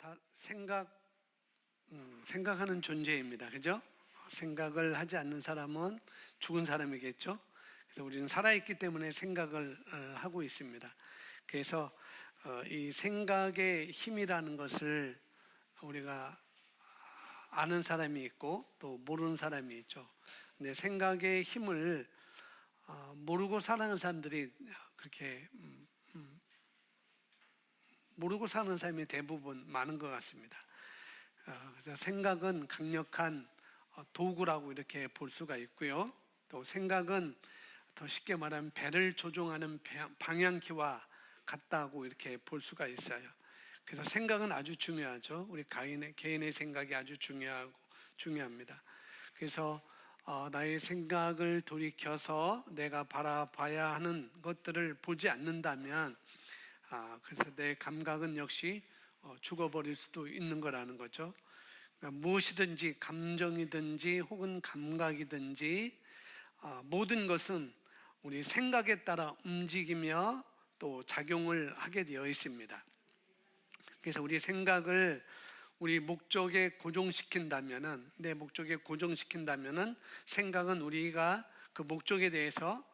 다 생각하는 존재입니다. 그죠? 생각을 하지 않는 사람은 죽은 사람이겠죠. 그래서 우리는 살아있기 때문에 생각을 하고 있습니다. 그래서 이 생각의 힘이라는 것을 우리가 아는 사람이 있고 또 모르는 사람이 있죠. 근데 생각의 힘을 모르고 사는 사람들이 그렇게 모르고 사는 사람이 대부분 많은 것 같습니다. 그래서 생각은 강력한 도구라고 이렇게 볼 수가 있고요. 또 생각은 더 쉽게 말하면 배를 조종하는 방향키와 같다고 이렇게 볼 수가 있어요. 그래서 생각은 아주 중요하죠. 우리 개인의 생각이 아주 중요합니다. 그래서 나의 생각을 돌이켜서 내가 바라봐야 하는 것들을 보지 않는다면 그래서 내 감각은 역시 죽어버릴 수도 있는 거라는 거죠. 그러니까 무엇이든지 감정이든지 혹은 감각이든지 모든 것은 우리 생각에 따라 움직이며 또 작용을 하게 되어 있습니다. 그래서 우리 생각을 우리 목적에 고정시킨다면은, 내 목적에 고정시킨다면은 생각은 우리가 그 목적에 대해서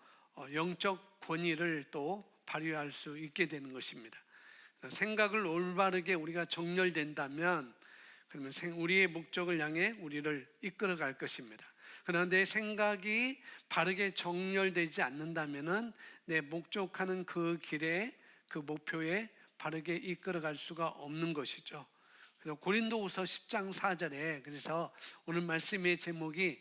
영적 권위를 또 발휘할 수 있게 되는 것입니다. 생각을 올바르게 우리가 정렬된다면 그러면 우리의 목적을 향해 우리를 이끌어 갈 것입니다. 그런데 생각이 바르게 정렬되지 않는다면은 내 목적하는 그 길에 그 목표에 바르게 이끌어 갈 수가 없는 것이죠. 그래서 고린도후서 10장 4절에 그래서 오늘 말씀의 제목이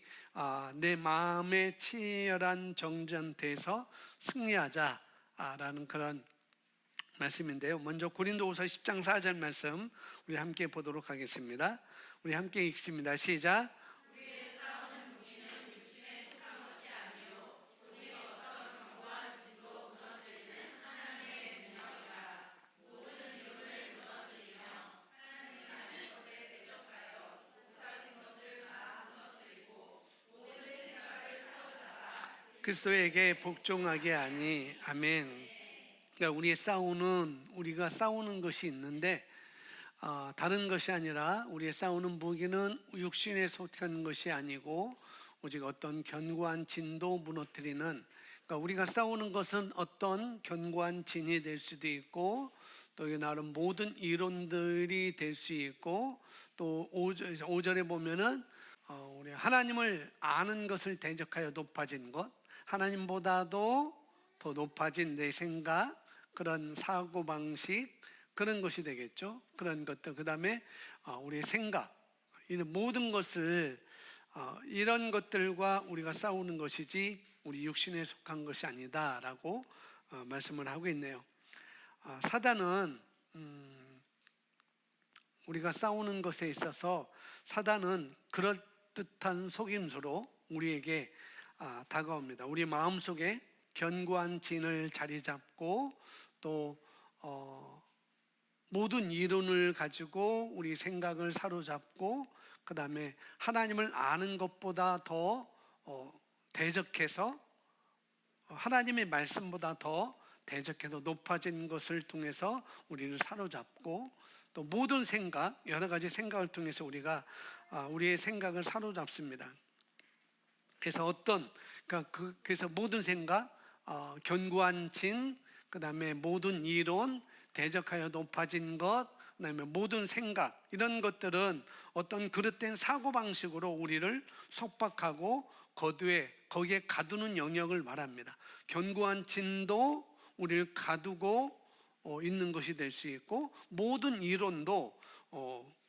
내 마음의 치열한 정전대에서 승리하자라는 그런 말씀인데요. 먼저 고린도후서 10장 4절 말씀 우리 함께 보도록 하겠습니다. 우리 함께 읽습니다. 시작. 그리스도에게 복종하게 하니 아멘. 그러니까 우리가 싸우는 것이 있는데 다른 것이 아니라 우리의 싸우는 무기는 육신에 속한 것이 아니고 오직 어떤 견고한 진도 무너뜨리는, 그러니까 우리가 싸우는 것은 어떤 견고한 진이 될 수도 있고 또 나름 모든 이론들이 될 수 있고 또 5절에 보면은 우리 하나님을 아는 것을 대적하여 높아진 것, 하나님보다도 더 높아진 내 생각, 그런 사고방식, 그런 것이 되겠죠. 그런 것들, 그 다음에 우리의 생각, 이런 모든 것을 이런 것들과 우리가 싸우는 것이지 우리 육신에 속한 것이 아니다라고 말씀을 하고 있네요. 사단은 우리가 싸우는 것에 있어서 사단은 그럴듯한 속임수로 우리에게 다가옵니다. 우리 마음속에 견고한 진을 자리 잡고 또 모든 이론을 가지고 우리 생각을 사로잡고 그 다음에 하나님을 아는 것보다 더 대적해서 하나님의 말씀보다 더 대적해서 높아진 것을 통해서 우리를 사로잡고 또 모든 생각, 여러 가지 생각을 통해서 우리가 우리의 생각을 사로잡습니다. 그래서 그래서 모든 생각, 견고한 진, 그 다음에 모든 이론, 대적하여 높아진 것, 그 다음에 모든 생각, 이런 것들은 어떤 그릇된 사고방식으로 우리를 속박하고 거기에 가두는 영역을 말합니다. 견고한 진도 우리를 가두고 있는 것이 될 수 있고 모든 이론도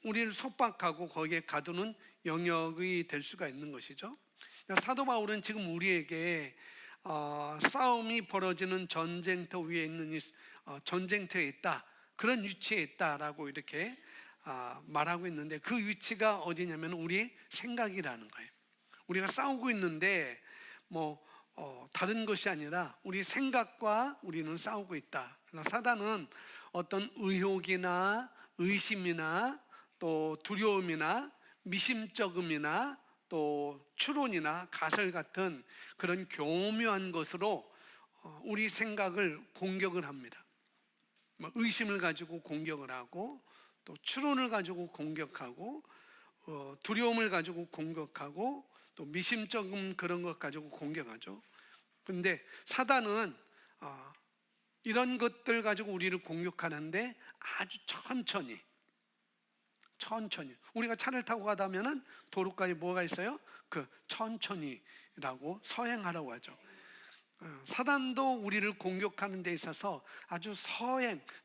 우리를 속박하고 거기에 가두는 영역이 될 수가 있는 것이죠. 사도 바울은 지금 우리에게 싸움이 벌어지는 전쟁터 위에 있는 전쟁터에 있다, 그런 위치에 있다라고 이렇게 말하고 있는데 그 위치가 어디냐면 우리 생각이라는 거예요. 우리가 싸우고 있는데 다른 것이 아니라 우리 생각과 우리는 싸우고 있다. 사단은 어떤 의혹이나 의심이나 또 두려움이나 미심쩍음이나 또 추론이나 가설 같은 그런 교묘한 것으로 우리 생각을 공격을 합니다. 의심을 가지고 공격을 하고 또 추론을 가지고 공격하고 두려움을 가지고 공격하고 또 미심쩍은 그런 것 가지고 공격하죠. 그런데 사단은 이런 것들 가지고 우리를 공격하는데 아주 천천히 우리가 차를 타고 가다면은 도로가에 뭐가 있어요? 그 천천히라고 서행하라고 하죠. 사단도 우리를 공격하는 데 있어서 아주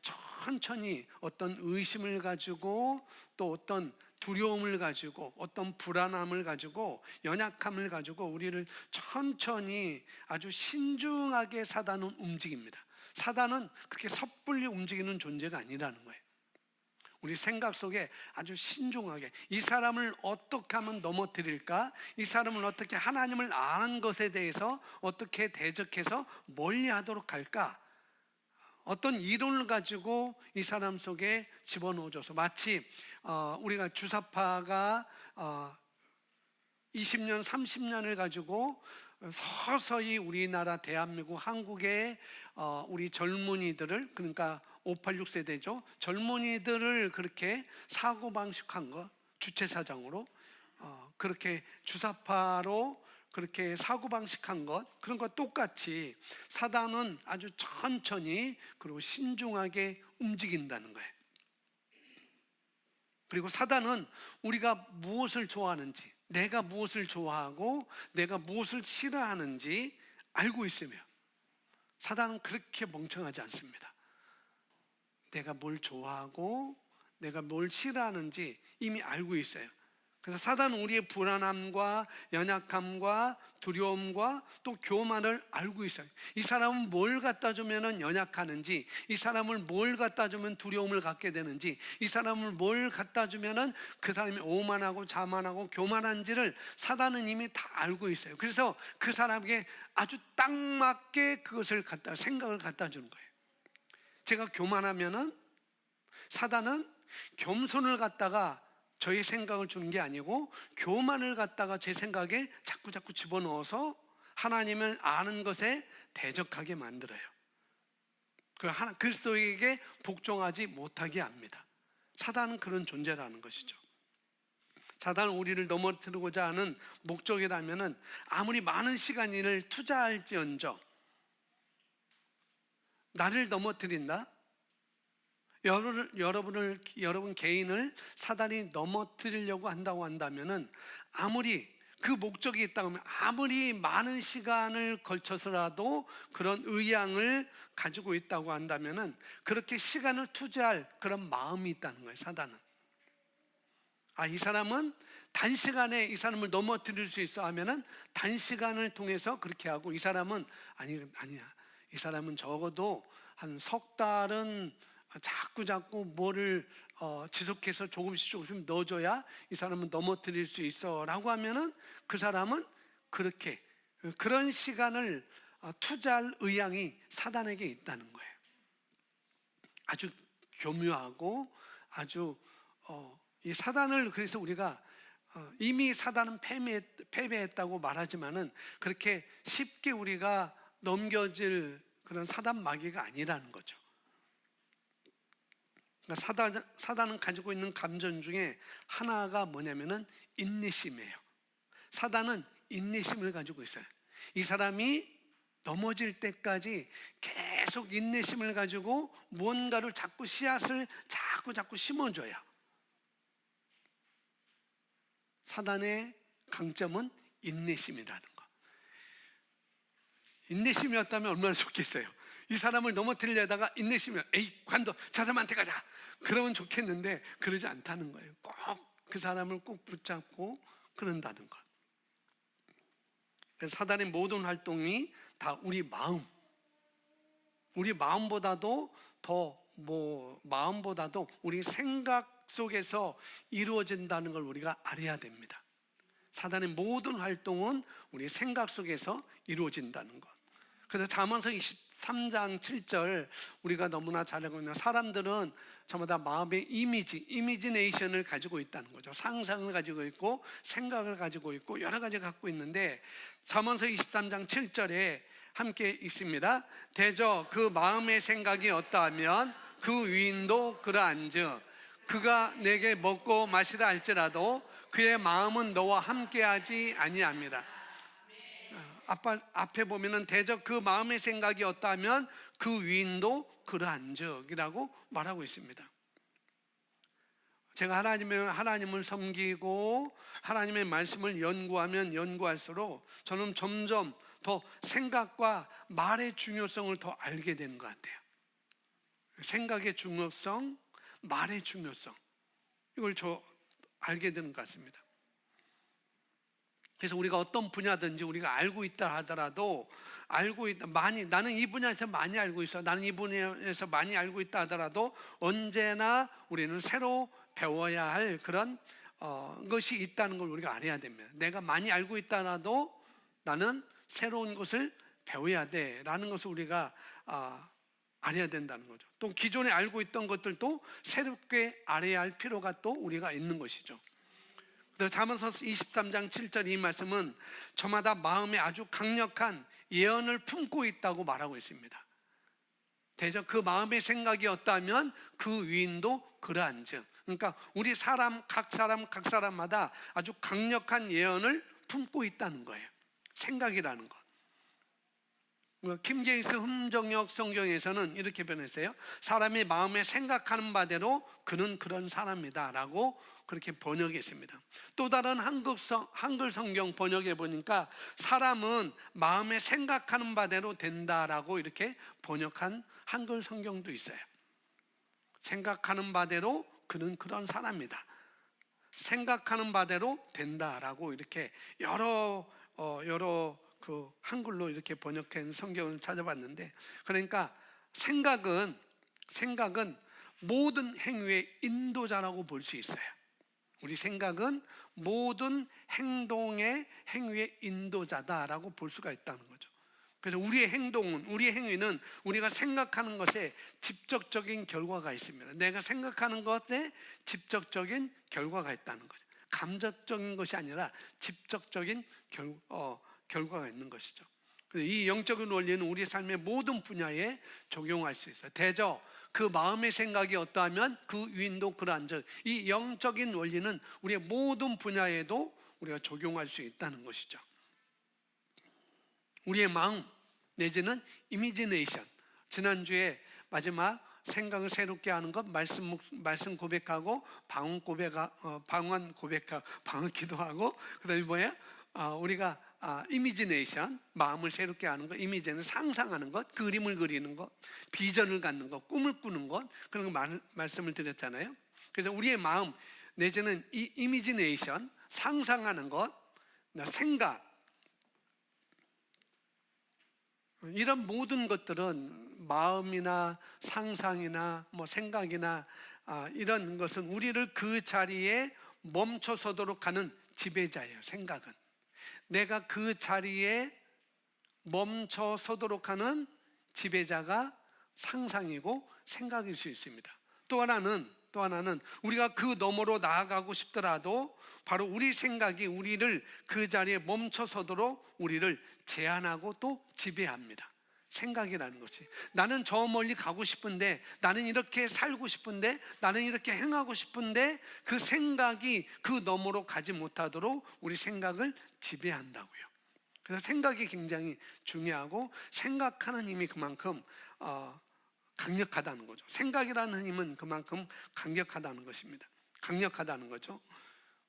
천천히 어떤 의심을 가지고 또 어떤 두려움을 가지고 어떤 불안함을 가지고 연약함을 가지고 우리를 천천히 아주 신중하게 사단은 움직입니다. 사단은 그렇게 섣불리 움직이는 존재가 아니라는 거예요. 우리 생각 속에 아주 신중하게 이 사람을 어떻게 하면 넘어뜨릴까? 이 사람을 어떻게 하나님을 아는 것에 대해서 어떻게 대적해서 멀리하도록 할까? 어떤 이론을 가지고 이 사람 속에 집어넣어줘서 마치 우리가 주사파가 20년, 30년을 가지고 서서히 우리나라 대한민국 한국의 우리 젊은이들을, 그러니까 586 세대죠, 젊은이들을 그렇게 사고방식한 것, 주체사상으로 그렇게 주사파로 그렇게 사고방식한 것, 그런 것 똑같이 사단은 아주 천천히 그리고 신중하게 움직인다는 거예요. 그리고 사단은 우리가 무엇을 좋아하는지, 내가 무엇을 좋아하고 내가 무엇을 싫어하는지 알고 있으며, 사단은 그렇게 멍청하지 않습니다. 내가 뭘 좋아하고 내가 뭘 싫어하는지 이미 알고 있어요. 그래서 사단은 우리의 불안함과 연약함과 두려움과 또 교만을 알고 있어요. 이 사람은 뭘 갖다 주면 연약하는지, 이 사람을 뭘 갖다 주면 두려움을 갖게 되는지, 이 사람을 뭘 갖다 주면 그 사람이 오만하고 자만하고 교만한지를 사단은 이미 다 알고 있어요. 그래서 그 사람에게 아주 딱 맞게 그것을 생각을 갖다 주는 거예요. 제가 교만하면은 사단은 겸손을 갖다가 저의 생각을 주는 게 아니고 교만을 갖다가 제 생각에 자꾸 집어넣어서 하나님을 아는 것에 대적하게 만들어요. 그리스도에게 복종하지 못하게 합니다. 사단은 그런 존재라는 것이죠. 사단은 우리를 넘어뜨리고자 하는 목적이라면은 아무리 많은 시간을 투자할지언정 나를 넘어뜨린다? 여러분 개인을 사단이 넘어뜨리려고 한다고 한다면은, 아무리 그 목적이 있다고 하면 아무리 많은 시간을 걸쳐서라도 그런 의향을 가지고 있다고 한다면은 그렇게 시간을 투자할 그런 마음이 있다는 거예요. 사단은 이 사람은 단시간에 이 사람을 넘어뜨릴 수 있어 하면은 단시간을 통해서 그렇게 하고, 이 사람은 아니야, 이 사람은 적어도 한 석 달은 자꾸 뭐를 지속해서 조금씩 넣어줘야 이 사람은 넘어뜨릴 수 있어 라고 하면은 그 사람은 그런 시간을 투자할 의향이 사단에게 있다는 거예요. 아주 교묘하고 아주 이 사단을, 그래서 우리가 이미 사단은 패배했다고 말하지만은 그렇게 쉽게 우리가 넘겨질 그런 사단 마귀가 아니라는 거죠. 그러니까 사단은 가지고 있는 감정 중에 하나가 뭐냐면은 인내심이에요. 사단은 인내심을 가지고 있어요. 이 사람이 넘어질 때까지 계속 인내심을 가지고 뭔가를 자꾸 씨앗을 자꾸 심어줘요. 사단의 강점은 인내심이라는 거. 인내심이었다면 얼마나 좋겠어요. 이 사람을 넘어뜨리려다가 인내심이, 관둬, 저 사람한테 가자, 그러면 좋겠는데 그러지 않다는 거예요. 꼭 그 사람을 꼭 붙잡고 그런다는 것. 그래서 사단의 모든 활동이 다 우리 마음보다도 마음보다도 우리 생각 속에서 이루어진다는 걸 우리가 알아야 됩니다. 사단의 모든 활동은 우리 생각 속에서 이루어진다는 것. 그래서 잠언서 23장 7절 우리가 너무나 잘 알고 있는, 사람들은 전부 다 마음의 이미지네이션을 가지고 있다는 거죠. 상상을 가지고 있고 생각을 가지고 있고 여러 가지 갖고 있는데, 잠언서 23장 7절에 함께 있습니다. 대저 그 마음의 생각이 어떠하면 그 위인도 그러한즉 그가 내게 먹고 마시라 할지라도 그의 마음은 너와 함께하지 아니함이라. 앞에 보면은 대적 그 마음의 생각이 어떠하면 그 위인도 그러한즉이라고 말하고 있습니다. 제가 하나님을 섬기고 하나님의 말씀을 연구하면 연구할수록 저는 점점 더 생각과 말의 중요성을 더 알게 되는 것 같아요. 생각의 중요성, 말의 중요성, 이걸 알게 되는 것 같습니다. 그래서 우리가 어떤 분야든지 우리가 알고 있다 하더라도 나는 이 분야에서 많이 알고 있어, 나는 이 분야에서 많이 알고 있다 하더라도 언제나 우리는 새로 배워야 할 그런 것이 있다는 걸 우리가 알아야 됩니다. 내가 많이 알고 있다라도 나는 새로운 것을 배워야 돼라는 것을 우리가 알아야 된다는 거죠. 또 기존에 알고 있던 것들도 새롭게 알아야 할 필요가 또 우리가 있는 것이죠. 잠언서 23장 7절 이 말씀은 저마다 마음에 아주 강력한 예언을 품고 있다고 말하고 있습니다. 대적 그 마음의 생각이 어떠하면 그 위인도 그러한즉. 그러니까 우리 각 사람마다 아주 강력한 예언을 품고 있다는 거예요. 생각이라는 것. 킹제임스 흠정역 성경에서는 이렇게 변했어요. 사람이 마음에 생각하는 바대로 그는 그런 사람이다 라고 그렇게 번역했습니다. 또 다른 한글 성경 번역해 보니까 사람은 마음에 생각하는 바대로 된다라고 이렇게 번역한 한글 성경도 있어요. 생각하는 바대로 그는 그런 사람이다, 생각하는 바대로 된다라고 이렇게 여러 그 한글로 이렇게 번역한 성경을 찾아봤는데, 그러니까 생각은 모든 행위의 인도자라고 볼 수 있어요. 우리 생각은 모든 행위의 인도자다라고 볼 수가 있다는 거죠. 그래서 우리의 행위는 우리가 생각하는 것에 직접적인 결과가 있습니다. 내가 생각하는 것에 직접적인 결과가 있다는 거죠. 감정적인 것이 아니라 직접적인 결과가 있는 것이죠. 이 영적인 원리는 우리 삶의 모든 분야에 적용할 수 있어요. 대저 그 마음의 생각이 어떠하면 그 위인도 그러한즉, 이 영적인 원리는 우리의 모든 분야에도 우리가 적용할 수 있다는 것이죠. 우리의 마음 내지는 이미지네이션, 지난주에 마지막 생각을 새롭게 하는 것, 말씀 고백하고 방언 기도하고, 그다음에 뭐예요? 우리가 이미지네이션, 마음을 새롭게 하는 것, 이미지는 상상하는 것, 그림을 그리는 것, 비전을 갖는 것, 꿈을 꾸는 것, 그런 거 말씀을 드렸잖아요. 그래서 우리의 마음 내지는 이 이미지네이션, 상상하는 것, 생각, 이런 모든 것들은 마음이나 상상이나 생각이나 이런 것은 우리를 그 자리에 멈춰서도록 하는 지배자예요. 생각은 내가 그 자리에 멈춰서도록 하는 지배자가 상상이고 생각일 수 있습니다. 또 하나는 우리가 그 너머로 나아가고 싶더라도 바로 우리 생각이 우리를 그 자리에 멈춰서도록 우리를 제한하고 또 지배합니다. 생각이라는 것이, 나는 저 멀리 가고 싶은데, 나는 이렇게 살고 싶은데, 나는 이렇게 행하고 싶은데, 그 생각이 그 너머로 가지 못하도록 우리 생각을 지배한다고요. 그래서 생각이 굉장히 중요하고, 생각하는 힘이 그만큼 강력하다는 거죠. 생각이라는 힘은 그만큼 강력하다는 것입니다. 강력하다는 거죠.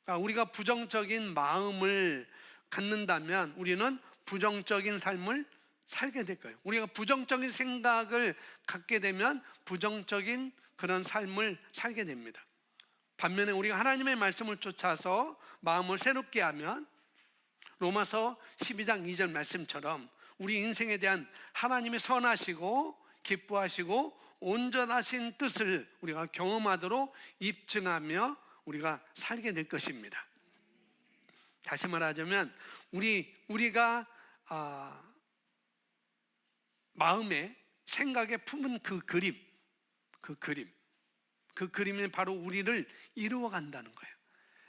그러니까 우리가 부정적인 마음을 갖는다면 우리는 부정적인 삶을 살게 될 거예요. 우리가 부정적인 생각을 갖게 되면 부정적인 그런 삶을 살게 됩니다. 반면에 우리가 하나님의 말씀을 쫓아서 마음을 새롭게 하면 로마서 12장 2절 말씀처럼 우리 인생에 대한 하나님의 선하시고 기뻐하시고 온전하신 뜻을 우리가 경험하도록 입증하며 우리가 살게 될 것입니다. 다시 말하자면 우리가 마음에 생각에 품은 그 그림이 바로 우리를 이루어 간다는 거예요.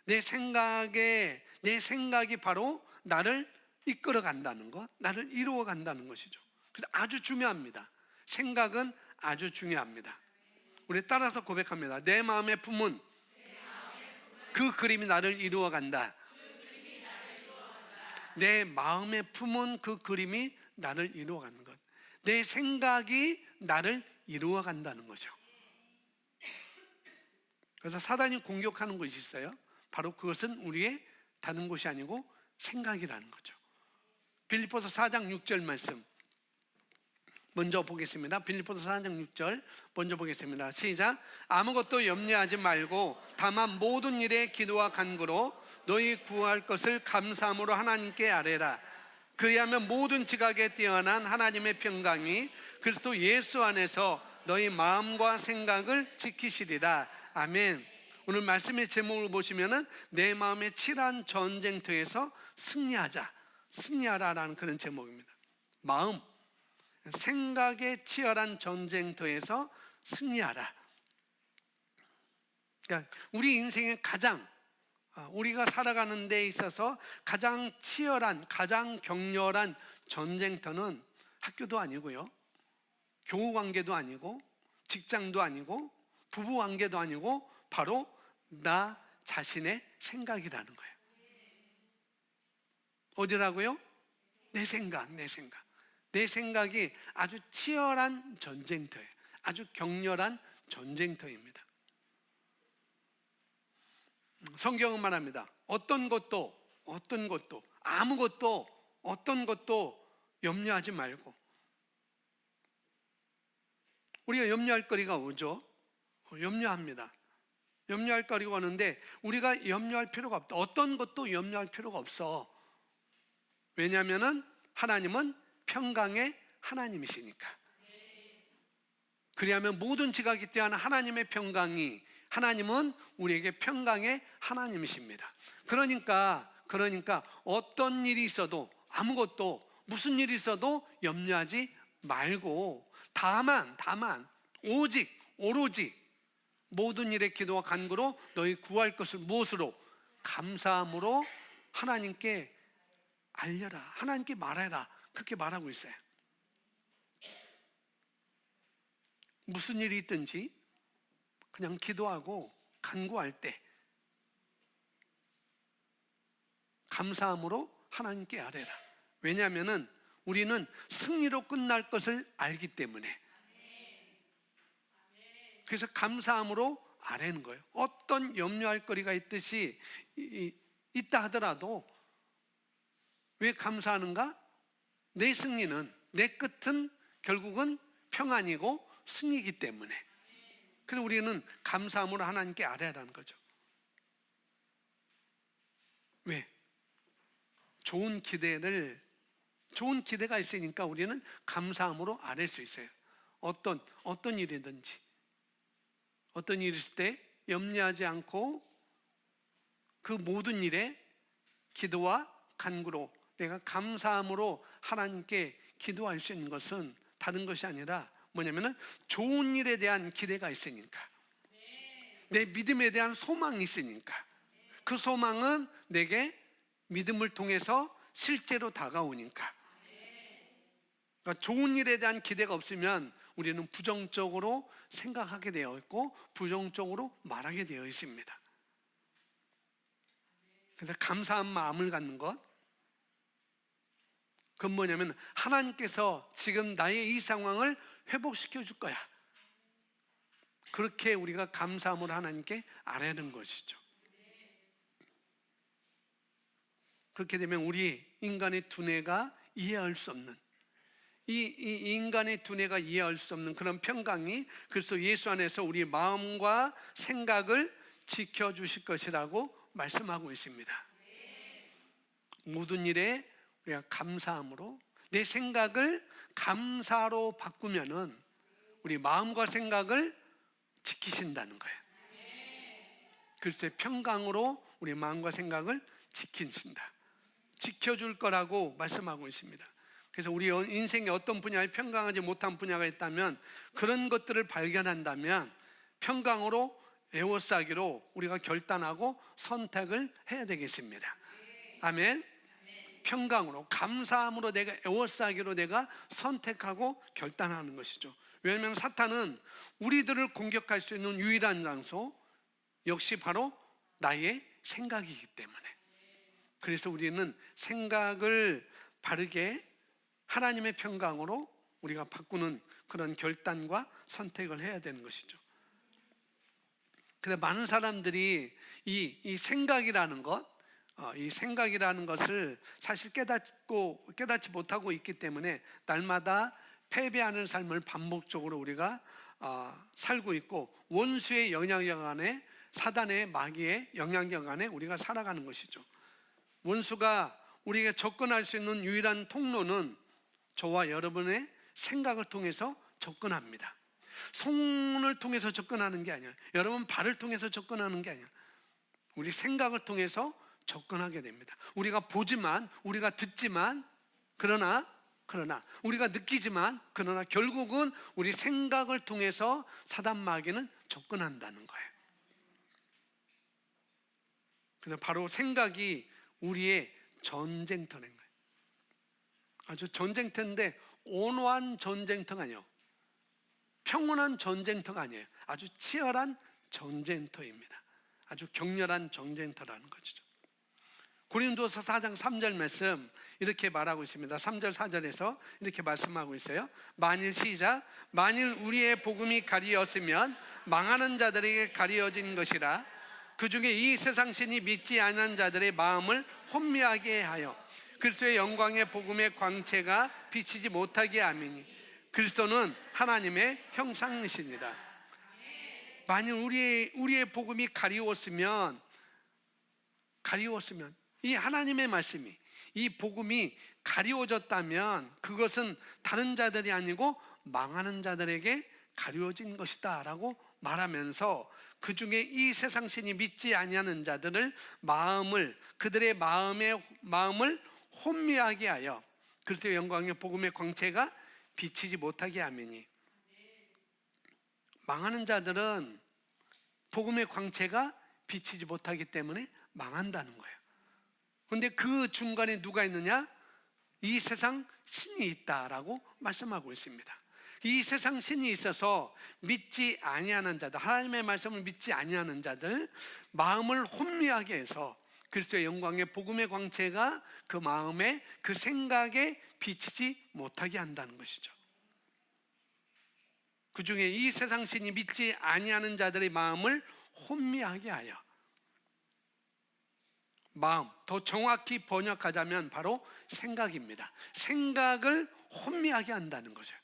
내 생각이 바로 나를 이끌어 간다는 것, 나를 이루어 간다는 것이죠. 그래서 아주 중요합니다. 생각은 아주 중요합니다. 우리 따라서 고백합니다. 내 마음의 품은 그 그림이 나를 이루어간다. 내 마음의 품은 그 그림이 나를 이루어가는 것. 내 생각이 나를 이루어간다는 거죠. 그래서 사단이 공격하는 것이 있어요. 바로 그것은 우리의 다른 것이 아니고 생각이라는 거죠. 빌립보서 4장 6절 말씀 먼저 보겠습니다. 빌립보서 4장 6절 먼저 보겠습니다. 시작. 아무것도 염려하지 말고 다만 모든 일에 기도와 간구로 너희 구할 것을 감사함으로 하나님께 아뢰라. 그리하면 모든 지각에 뛰어난 하나님의 평강이 그리스도 예수 안에서 너희 마음과 생각을 지키시리라. 아멘. 오늘 말씀의 제목을 보시면은 내 마음의 치열한 전쟁터에서 승리하라라는 그런 제목입니다. 마음, 생각의 치열한 전쟁터에서 승리하라. 그러니까 우리 인생의 우리가 살아가는 데 있어서 가장 치열한, 가장 격렬한 전쟁터는 학교도 아니고요, 교우 관계도 아니고, 직장도 아니고, 부부 관계도 아니고, 바로 나 자신의 생각이라는 거예요. 어디라고요? 내 생각. 내 생각이 아주 치열한 전쟁터예요. 아주 격렬한 전쟁터입니다. 성경은 말합니다. 어떤 것도 아무것도 어떤 것도 염려하지 말고. 우리가 염려할 거리가 오죠. 염려합니다. 염려할 거리가 오는데 우리가 염려할 필요가 없다. 어떤 것도 염려할 필요가 없어. 왜냐하면 하나님은 평강의 하나님이시니까. 그리하면 모든 지각이 뛰어난 하나님의 평강이, 하나님은 우리에게 평강의 하나님이십니다. 그러니까 어떤 일이 있어도, 아무것도, 무슨 일이 있어도 염려하지 말고, 다만 오로지 모든 일에 기도와 간구로 너희 구할 것을 무엇으로? 감사함으로 하나님께 알려라, 하나님께 말해라. 그렇게 말하고 있어요. 무슨 일이 있든지 그냥 기도하고 간구할 때 감사함으로 하나님께 아뢰라. 왜냐하면 우리는 승리로 끝날 것을 알기 때문에. 그래서 감사함으로 아뢰는 거예요. 어떤 염려할 거리가 있다 하더라도 왜 감사하는가? 내 승리는, 내 끝은 결국은 평안이고 승리이기 때문에. 그래서 우리는 감사함으로 하나님께 아뢰라는 거죠. 왜? 좋은 기대가 있으니까 우리는 감사함으로 아뢰 수 있어요. 어떤 일이든지, 어떤 일이 있을 때 염려하지 않고 그 모든 일에 기도와 간구로 내가 감사함으로 하나님께 기도할 수 있는 것은 다른 것이 아니라 뭐냐면은 좋은 일에 대한 기대가 있으니까, 내 믿음에 대한 소망이 있으니까, 그 소망은 내게 믿음을 통해서 실제로 다가오니까. 그러니까 좋은 일에 대한 기대가 없으면 우리는 부정적으로 생각하게 되어 있고 부정적으로 말하게 되어 있습니다. 그래서 감사한 마음을 갖는 것, 그건 뭐냐면 하나님께서 지금 나의 이 상황을 회복시켜 줄 거야. 그렇게 우리가 감사함으로 하나님께 아뢰는 것이죠. 그렇게 되면 우리 인간의 두뇌가 이해할 수 없는, 이 인간의 두뇌가 이해할 수 없는 그런 평강이 그래서 예수 안에서 우리 마음과 생각을 지켜주실 것이라고 말씀하고 있습니다. 모든 일에 우리가 감사함으로, 내 생각을 감사로 바꾸면은 우리 마음과 생각을 지키신다는 거예요. 그리스도의 평강으로 우리 마음과 생각을 지켜줄 거라고 말씀하고 있습니다. 그래서 우리 인생의 어떤 분야에 평강하지 못한 분야가 있다면 그런 것들을 발견한다면 평강으로 에워싸기로 우리가 결단하고 선택을 해야 되겠습니다. 아멘. 평강으로, 감사함으로 내가 에워싸기로 내가 선택하고 결단하는 것이죠. 왜냐하면 사탄은 우리들을 공격할 수 있는 유일한 장소 역시 바로 나의 생각이기 때문에, 그래서 우리는 생각을 바르게 하나님의 평강으로 우리가 바꾸는 그런 결단과 선택을 해야 되는 것이죠. 그래서 많은 사람들이 이 생각이라는 것, 이 생각이라는 것을 사실 깨닫지 못하고 있기 때문에 날마다 패배하는 삶을 반복적으로 우리가 살고 있고, 원수의 영향력 안에, 사단의 마귀의 영향력 안에 우리가 살아가는 것이죠. 원수가 우리에게 접근할 수 있는 유일한 통로는 저와 여러분의 생각을 통해서 접근합니다. 손을 통해서 접근하는 게 아니야. 여러분 발을 통해서 접근하는 게 아니야. 우리 생각을 통해서 접근하게 됩니다. 우리가 보지만, 우리가 듣지만, 그러나 우리가 느끼지만, 그러나 결국은 우리 생각을 통해서 사단 마귀는 접근한다는 거예요. 그래서 바로 생각이 우리의 전쟁터인 거예요. 아주 전쟁터인데 온화한 전쟁터가 아니에요. 평온한 전쟁터가 아니에요. 아주 치열한 전쟁터입니다. 아주 격렬한 전쟁터라는 것이죠. 고린도서 4장 3절 말씀 이렇게 말하고 있습니다. 3절 4절에서 이렇게 말씀하고 있어요. 만일 우리의 복음이 가리었으면 망하는 자들에게 가리어진 것이라. 그 중에 이 세상 신이 믿지 않은 자들의 마음을 혼미하게 하여 그리스도의 영광의 복음의 광채가 비치지 못하게 함이니 그리스도는 하나님의 형상이시니라. 만일 우리의 복음이 가리웠으면 이 하나님의 말씀이, 이 복음이 가리워졌다면 그것은 다른 자들이 아니고 망하는 자들에게 가리워진 것이다 라고 말하면서, 그 중에 이 세상 신이 믿지 아니하는 자들을 그들의 마음을 혼미하게 하여 그리스도의 영광의 복음의 광채가 비치지 못하게 하미니. 망하는 자들은 복음의 광채가 비치지 못하기 때문에 망한다는 거예요. 그런데 그 중간에 누가 있느냐? 이 세상 신이 있다라고 말씀하고 있습니다. 이 세상 신이 있어서 믿지 아니하는 자들, 하나님의 말씀을 믿지 아니하는 자들 마음을 혼미하게 해서 그리스도의 영광의 복음의 광채가 그 마음에, 그 생각에 비치지 못하게 한다는 것이죠. 그 중에 이 세상 신이 믿지 아니하는 자들의 마음을 혼미하게 하여, 마음, 더 정확히 번역하자면 바로 생각입니다. 생각을 혼미하게 한다는 거죠.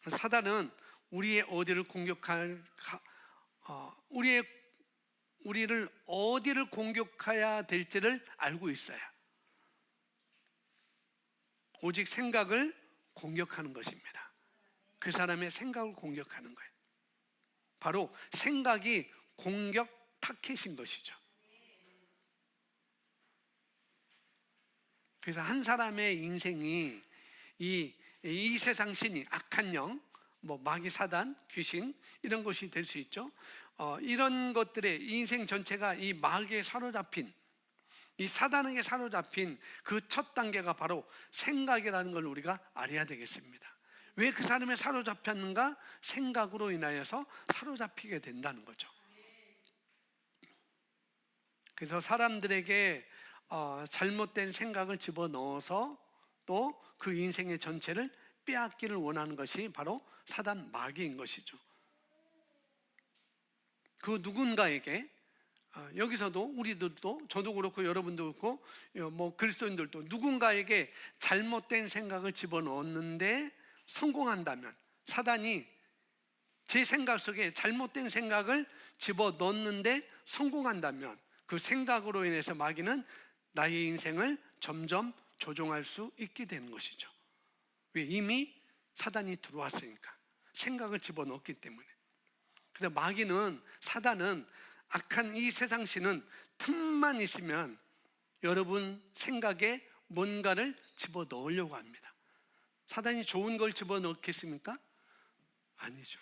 사단은 우리의 어디를 우리를 어디를 공격해야 될지를 알고 있어요. 오직 생각을 공격하는 것입니다. 그 사람의 생각을 공격하는 거예요. 바로 생각이 공격 타켓인 것이죠. 그래서 한 사람의 인생이 이 세상 신이, 악한 영, 마귀, 사단, 귀신 이런 것이 될 수 있죠. 이런 것들의 인생 전체가 이 마귀에 사로잡힌, 이 사단에게 사로잡힌 그 첫 단계가 바로 생각이라는 걸 우리가 알아야 되겠습니다. 왜 그 사람에 사로잡혔는가? 생각으로 인하여서 사로잡히게 된다는 거죠. 그래서 사람들에게 잘못된 생각을 집어넣어서 또 그 인생의 전체를 빼앗기를 원하는 것이 바로 사단 마귀인 것이죠. 그 누군가에게, 여기서도 우리들도, 저도 그렇고 여러분도 그렇고 그리스도인들도 누군가에게 잘못된 생각을 집어넣었는데 성공한다면, 사단이 제 생각 속에 잘못된 생각을 집어넣는데 성공한다면 그 생각으로 인해서 마귀는 나의 인생을 점점 조종할 수 있게 되는 것이죠. 왜? 이미 사단이 들어왔으니까, 생각을 집어넣었기 때문에. 그래서 마귀는, 사단은, 악한 이 세상 신은 틈만 있으면 여러분 생각에 뭔가를 집어넣으려고 합니다. 사단이 좋은 걸 집어넣겠습니까? 아니죠.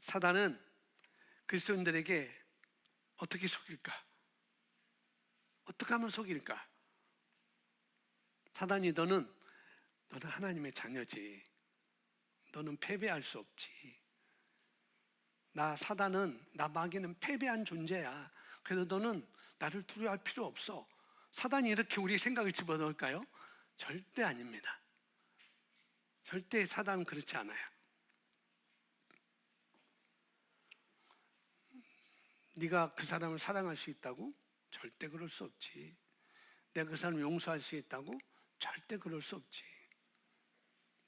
사단은 그리스도인들에게 어떻게 속일까? 어떻게 하면 속일까? 사단이 너는 너는 하나님의 자녀지. 너는 패배할 수 없지. 사단은, 마귀는 패배한 존재야. 그래서 너는 나를 두려워할 필요 없어. 사단이 이렇게 우리 생각을 집어넣을까요? 절대 아닙니다. 절대 사단은 그렇지 않아요. 네가 그 사람을 사랑할 수 있다고? 절대 그럴 수 없지. 내가 그 사람을 용서할 수 있다고? 절대 그럴 수 없지.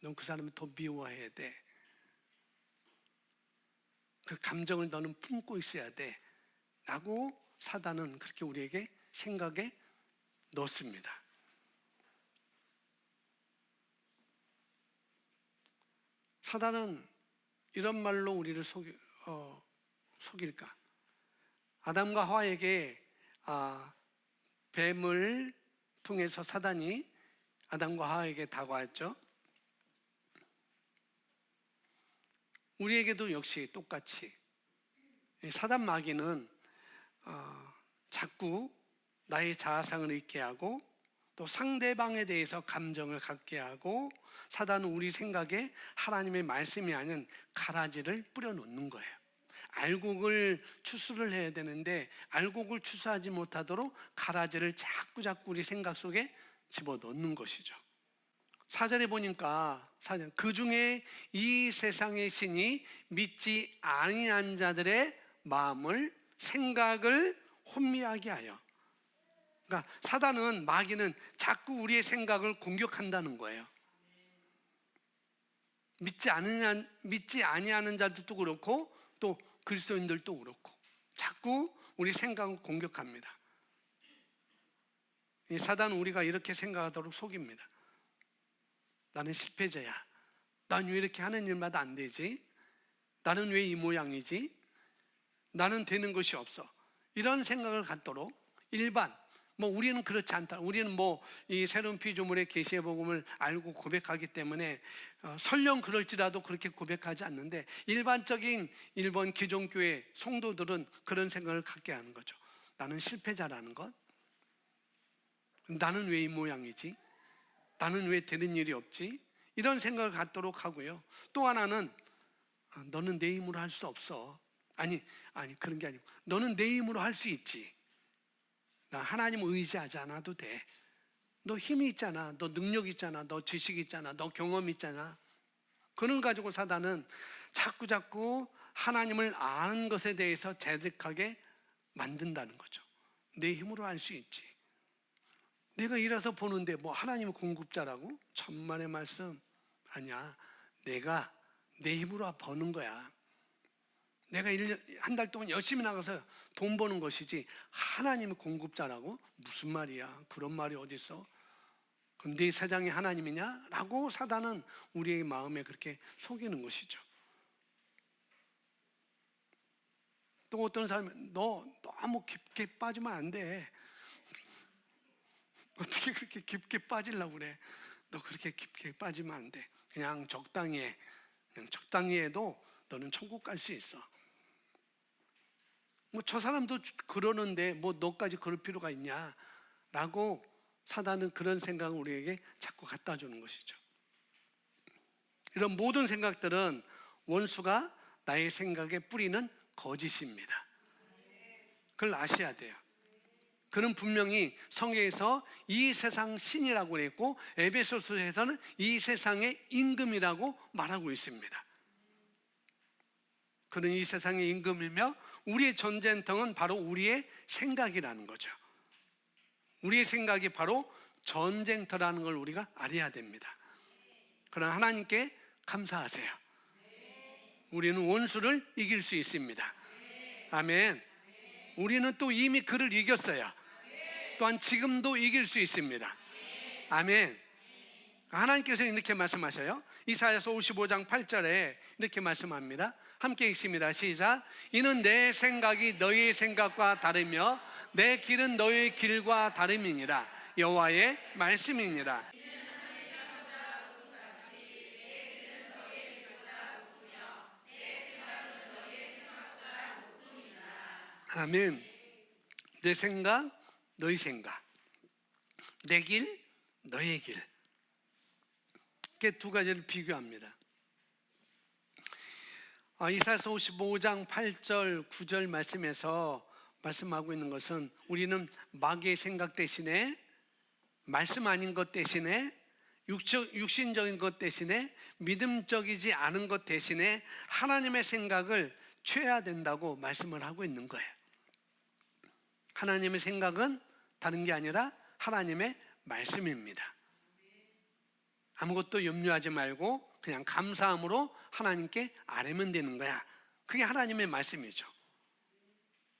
넌 그 사람을 더 미워해야 돼. 그 감정을 너는 품고 있어야 돼. 라고 사단은 그렇게 우리에게 생각에 넣습니다. 사단은 이런 말로 우리를 속일까? 아담과 하와에게 뱀을 통해서 사단이 아담과 하와에게 다가왔죠. 우리에게도 역시 똑같이 사단 마귀는 자꾸 나의 자아상을 잊게 하고 또 상대방에 대해서 감정을 갖게 하고 사단은 우리 생각에 하나님의 말씀이 아닌 가라지를 뿌려놓는 거예요. 알곡을 추수를 해야 되는데 알곡을 추수하지 못하도록 가라지를 자꾸 우리 생각 속에 집어넣는 것이죠. 4절에 보니까 그 중에 이 세상의 신이 믿지 아니한 자들의 마음을 생각을 혼미하게 하여. 그러니까 사단은 마귀는 자꾸 우리의 생각을 공격한다는 거예요. 믿지 아니하는 자들도 그렇고 또 그리스도인들도 그렇고 자꾸 우리 생각을 공격합니다. 이 사단은 우리가 이렇게 생각하도록 속입니다. 나는 실패자야. 난 왜 이렇게 하는 일마다 안 되지? 나는 왜 이 모양이지? 나는 되는 것이 없어. 이런 생각을 갖도록 우리는 그렇지 않다. 우리는 이 새로운 피조물의 계시의 복음을 알고 고백하기 때문에 설령 그럴지라도 그렇게 고백하지 않는데 일반적인 일본 기존교회 성도들은 그런 생각을 갖게 하는 거죠. 나는 실패자라는 것. 나는 왜 이 모양이지? 나는 왜 되는 일이 없지? 이런 생각을 갖도록 하고요. 또 하나는 너는 내 힘으로 할 수 없어. 아니 그런 게 아니고 너는 내 힘으로 할 수 있지. 나 하나님 의지하지 않아도 돼. 너 힘이 있잖아. 너 능력 있잖아. 너 지식 있잖아. 너 경험 있잖아. 그런 가지고 사단은 자꾸 하나님을 아는 것에 대해서 자책하게 만든다는 거죠. 내 힘으로 할 수 있지. 내가 일어서 보는데 하나님은 공급자라고? 천만의 말씀. 아니야. 내가 내 힘으로 버는 거야. 내가 한 달 동안 열심히 나가서 돈 버는 것이지 하나님이 공급자라고? 무슨 말이야? 그런 말이 어디 있어? 그럼 네 사장이 하나님이냐? 라고 사단은 우리의 마음에 그렇게 속이는 것이죠. 또 어떤 사람은 너 너무 깊게 빠지면 안 돼. 어떻게 그렇게 깊게 빠지려고 그래? 너 그렇게 깊게 빠지면 안 돼. 그냥 적당히 해. 그냥 적당히 해도 너는 천국 갈 수 있어. 저 사람도 그러는데 너까지 그럴 필요가 있냐? 라고 사단은 그런 생각을 우리에게 자꾸 갖다 주는 것이죠. 이런 모든 생각들은 원수가 나의 생각에 뿌리는 거짓입니다. 그걸 아셔야 돼요. 그는 분명히 성경에서 이 세상 신이라고 그랬고 에베소서에서는 이 세상의 임금이라고 말하고 있습니다. 그는 이 세상의 임금이며 우리의 전쟁터는 바로 우리의 생각이라는 거죠. 우리의 생각이 바로 전쟁터라는 걸 우리가 알아야 됩니다. 그러나 하나님께 감사하세요. 우리는 원수를 이길 수 있습니다. 아멘. 우리는 또 이미 그를 이겼어요. 또한 지금도 이길 수 있습니다. 아멘. 하나님께서 이렇게 말씀하셔요. 이사야서 55장 8절에 이렇게 말씀합니다. 함께 읽습니다. 시작. 이는 내 생각이 너희의 생각과 다르며 내 길은 너희의 길과 다름이니라. 여호와의 말씀이니라. 아멘. 내 생각, 너희 생각. 내 길, 너의 길. 이렇게 두 가지를 비교합니다. 이사야서 55장 8절 9절 말씀에서 말씀하고 있는 것은 우리는 마귀의 생각 대신에 말씀 아닌 것 대신에 육신적인 것 대신에 믿음적이지 않은 것 대신에 하나님의 생각을 취해야 된다고 말씀을 하고 있는 거예요. 하나님의 생각은 다른 게 아니라 하나님의 말씀입니다. 아무것도 염려하지 말고 그냥 감사함으로 하나님께 아뢰면 되는 거야. 그게 하나님의 말씀이죠.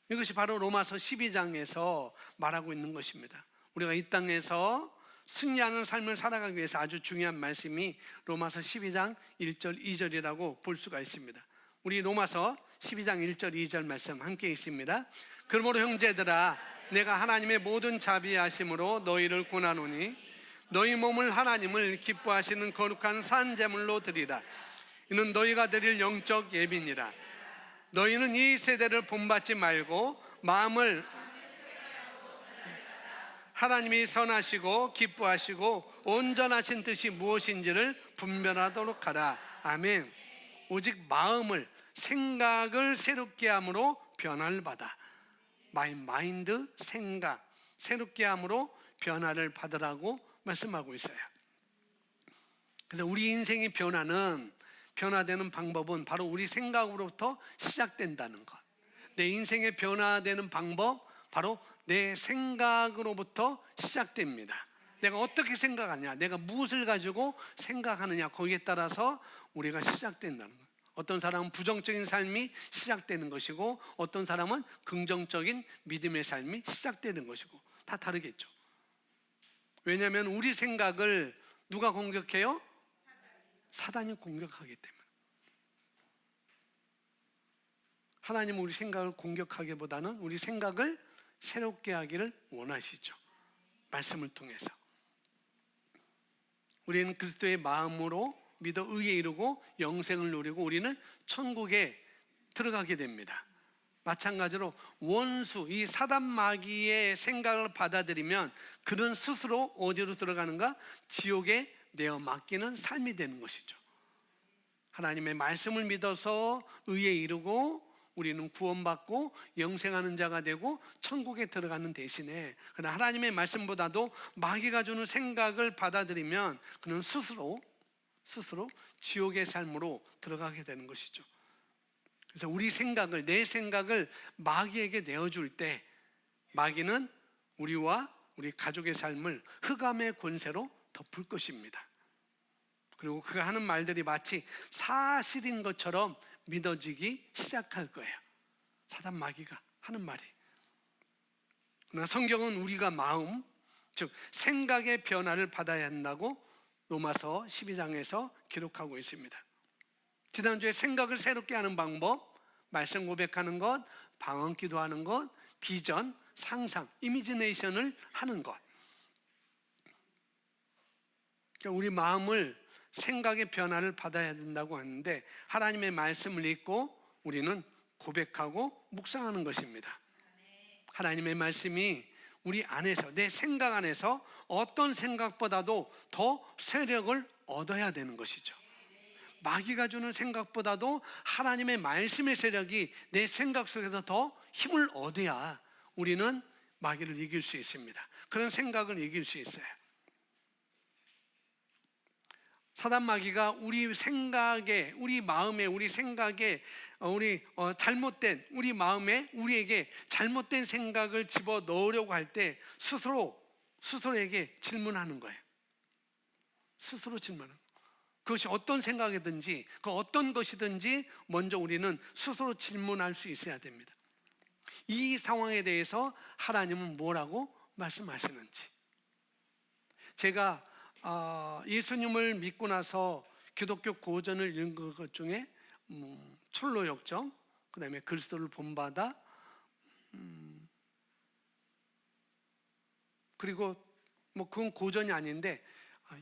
이것이 바로 로마서 12장에서 말하고 있는 것입니다. 우리가 이 땅에서 승리하는 삶을 살아가기 위해서 아주 중요한 말씀이 로마서 12장 1절 2절이라고 볼 수가 있습니다. 우리 로마서 12장 1절 2절 말씀 함께 있습니다. 그러므로 형제들아 내가 하나님의 모든 자비하심으로 너희를 권하노니 너희 몸을 하나님을 기뻐하시는 거룩한 산 제물로 드리라. 이는 너희가 드릴 영적 예비니라. 너희는 이 세대를 본받지 말고 마음을 하나님이 선하시고 기뻐하시고 온전하신 뜻이 무엇인지를 분별하도록 하라. 아멘. 오직 마음을 생각을 새롭게 함으로 변화를 받아. 마인드 생각 새롭게 함으로 변화를 받으라고 말씀하고 있어요. 그래서 우리 인생의 변화되는 방법은 바로 우리 생각으로부터 시작된다는 것. 내 인생의 변화되는 방법 바로 내 생각으로부터 시작됩니다. 내가 어떻게 생각하냐, 내가 무엇을 가지고 생각하느냐, 거기에 따라서 우리가 시작된다는 거예요. 어떤 사람은 부정적인 삶이 시작되는 것이고 어떤 사람은 긍정적인 믿음의 삶이 시작되는 것이고 다 다르겠죠. 왜냐하면 우리 생각을 누가 공격해요? 사단이 공격하기 때문에. 하나님은 우리 생각을 공격하기보다는 우리 생각을 새롭게 하기를 원하시죠. 말씀을 통해서. 우리는 그리스도의 마음으로 믿어 의에 이르고 영생을 누리고 우리는 천국에 들어가게 됩니다. 마찬가지로 원수, 이 사단 마귀의 생각을 받아들이면 그는 스스로 어디로 들어가는가? 지옥에 내어 맡기는 삶이 되는 것이죠. 하나님의 말씀을 믿어서 의에 이르고 우리는 구원받고 영생하는 자가 되고 천국에 들어가는 대신에 그러나 하나님의 말씀보다도 마귀가 주는 생각을 받아들이면 그는 스스로 지옥의 삶으로 들어가게 되는 것이죠. 그래서 우리 생각을, 내 생각을 마귀에게 내어줄 때 마귀는 우리와 우리 가족의 삶을 흑암의 권세로 덮을 것입니다. 그리고 그가 하는 말들이 마치 사실인 것처럼 믿어지기 시작할 거예요. 사단 마귀가 하는 말이. 그러나 성경은 우리가 마음, 즉 생각의 변화를 받아야 한다고 로마서 12장에서 기록하고 있습니다. 지난주에 생각을 새롭게 하는 방법, 말씀 고백하는 것, 방언 기도하는 것, 비전, 상상, 이미지네이션을 하는 것. 그러니까 우리 마음을 생각의 변화를 받아야 된다고 하는데 하나님의 말씀을 읽고 우리는 고백하고 묵상하는 것입니다. 하나님의 말씀이 우리 안에서, 내 생각 안에서 어떤 생각보다도 더 세력을 얻어야 되는 것이죠. 마귀가 주는 생각보다도 하나님의 말씀의 세력이 내 생각 속에서 더 힘을 얻어야 우리는 마귀를 이길 수 있습니다. 그런 생각을 이길 수 있어요. 사단 마귀가 우리 생각에, 우리 마음에, 우리 생각에, 잘못된 우리 마음에 우리에게 잘못된 생각을 집어 넣으려고 할 때 스스로에게 질문하는 거예요. 스스로 질문하는 거예요. 그것이 어떤 생각이든지 그 어떤 것이든지 먼저 우리는 스스로 질문할 수 있어야 됩니다. 이 상황에 대해서 하나님은 뭐라고 말씀하시는지. 제가 예수님을 믿고 나서 기독교 고전을 읽은 것 중에 철로역정, 그 다음에 그리스도를 본받아, 그리고 그건 고전이 아닌데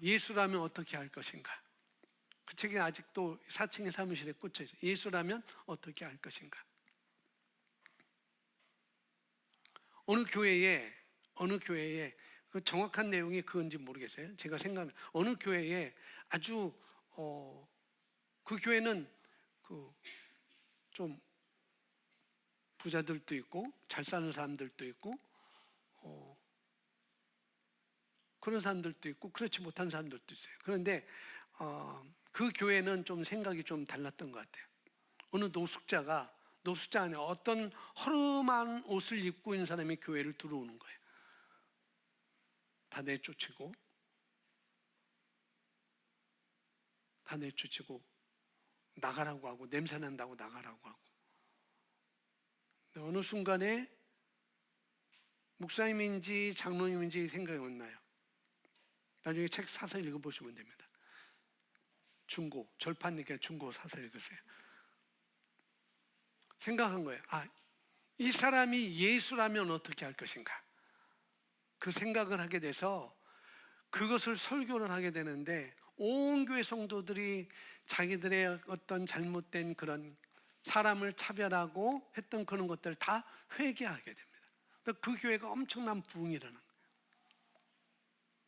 예수라면 어떻게 할 것인가. 그 책이 아직도 4층의 사무실에 꽂혀있어요. 예수라면 어떻게 할 것인가. 어느 교회에 그 정확한 내용이 그건지 모르겠어요. 제가 생각하는 어느 교회에 아주 그 교회는 좀 부자들도 있고 잘 사는 사람들도 있고 그런 사람들도 있고 그렇지 못한 사람들도 있어요. 그런데 그 교회는 좀 생각이 좀 달랐던 것 같아요. 어느 노숙자 안에 어떤 허름한 옷을 입고 있는 사람이 교회를 들어오는 거예요. 다 내쫓고 나가라고 하고 냄새 난다고 나가라고 하고. 어느 순간에 목사님인지 장로님인지 생각이 안 나요. 나중에 책 사서 읽어보시면 됩니다. 중고, 절판니까 중고 사서 읽으세요. 생각한 거예요. 이 사람이 예수라면 어떻게 할 것인가. 그 생각을 하게 돼서 그것을 설교를 하게 되는데 온 교회 성도들이 자기들의 어떤 잘못된 그런 사람을 차별하고 했던 그런 것들을 다 회개하게 됩니다. 그 교회가 엄청난 부흥이 일어난 거예요.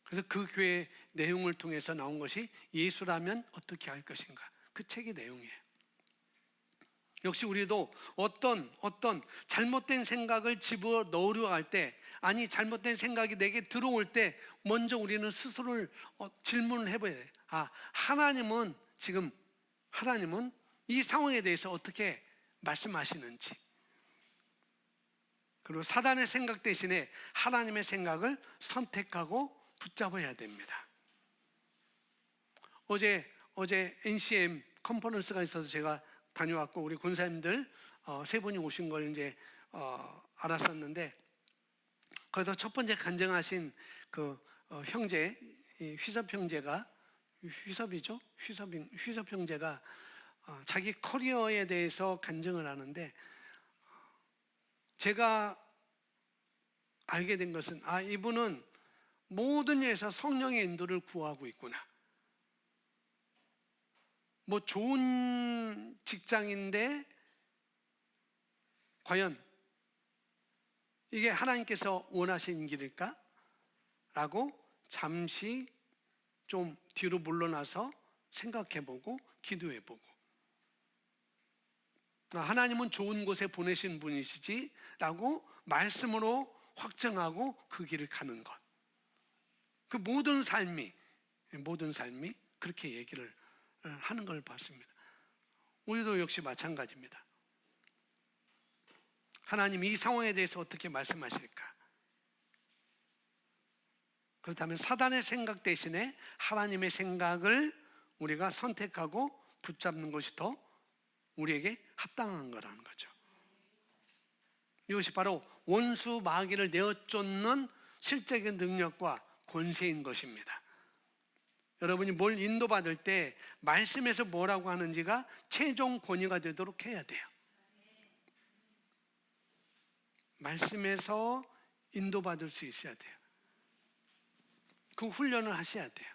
그래서 그 교회 내용을 통해서 나온 것이 예수라면 어떻게 할 것인가. 그 책의 내용이에요. 역시 우리도 어떤 잘못된 생각을 집어넣으려 할 때, 아니 잘못된 생각이 내게 들어올 때 먼저 우리는 스스로를 질문을 해봐야 돼요. 하나님은 이 상황에 대해서 어떻게 말씀하시는지, 그리고 사단의 생각 대신에 하나님의 생각을 선택하고 붙잡아야 됩니다. 어제 NCM 컨퍼런스가 있어서 제가 다녀왔고 우리 군사님들 세 분이 오신 걸 이제 알았었는데, 거기서 첫 번째 간증하신 그 형제, 휘섭 형제가 휘섭 형제가 자기 커리어에 대해서 간증을 하는데, 제가 알게 된 것은 이분은 모든 일에서 성령의 인도를 구하고 있구나. 뭐 좋은 직장인데 과연 이게 하나님께서 원하신 길일까? 라고 잠시 좀 뒤로 물러나서 생각해보고 기도해보고, 하나님은 좋은 곳에 보내신 분이시지 라고 말씀으로 확정하고 그 길을 가는 것. 그 모든 삶이 그렇게 얘기를 하는 걸 봤습니다. 우리도 역시 마찬가지입니다. 하나님 이 상황에 대해서 어떻게 말씀하실까? 그렇다면 사단의 생각 대신에 하나님의 생각을 우리가 선택하고 붙잡는 것이 더 우리에게 합당한 거라는 거죠. 이것이 바로 원수 마귀를 내어쫓는 실제적인 능력과 권세인 것입니다. 여러분이 뭘 인도받을 때 말씀에서 뭐라고 하는지가 최종 권위가 되도록 해야 돼요. 말씀에서 인도받을 수 있어야 돼요. 그 훈련을 하셔야 돼요.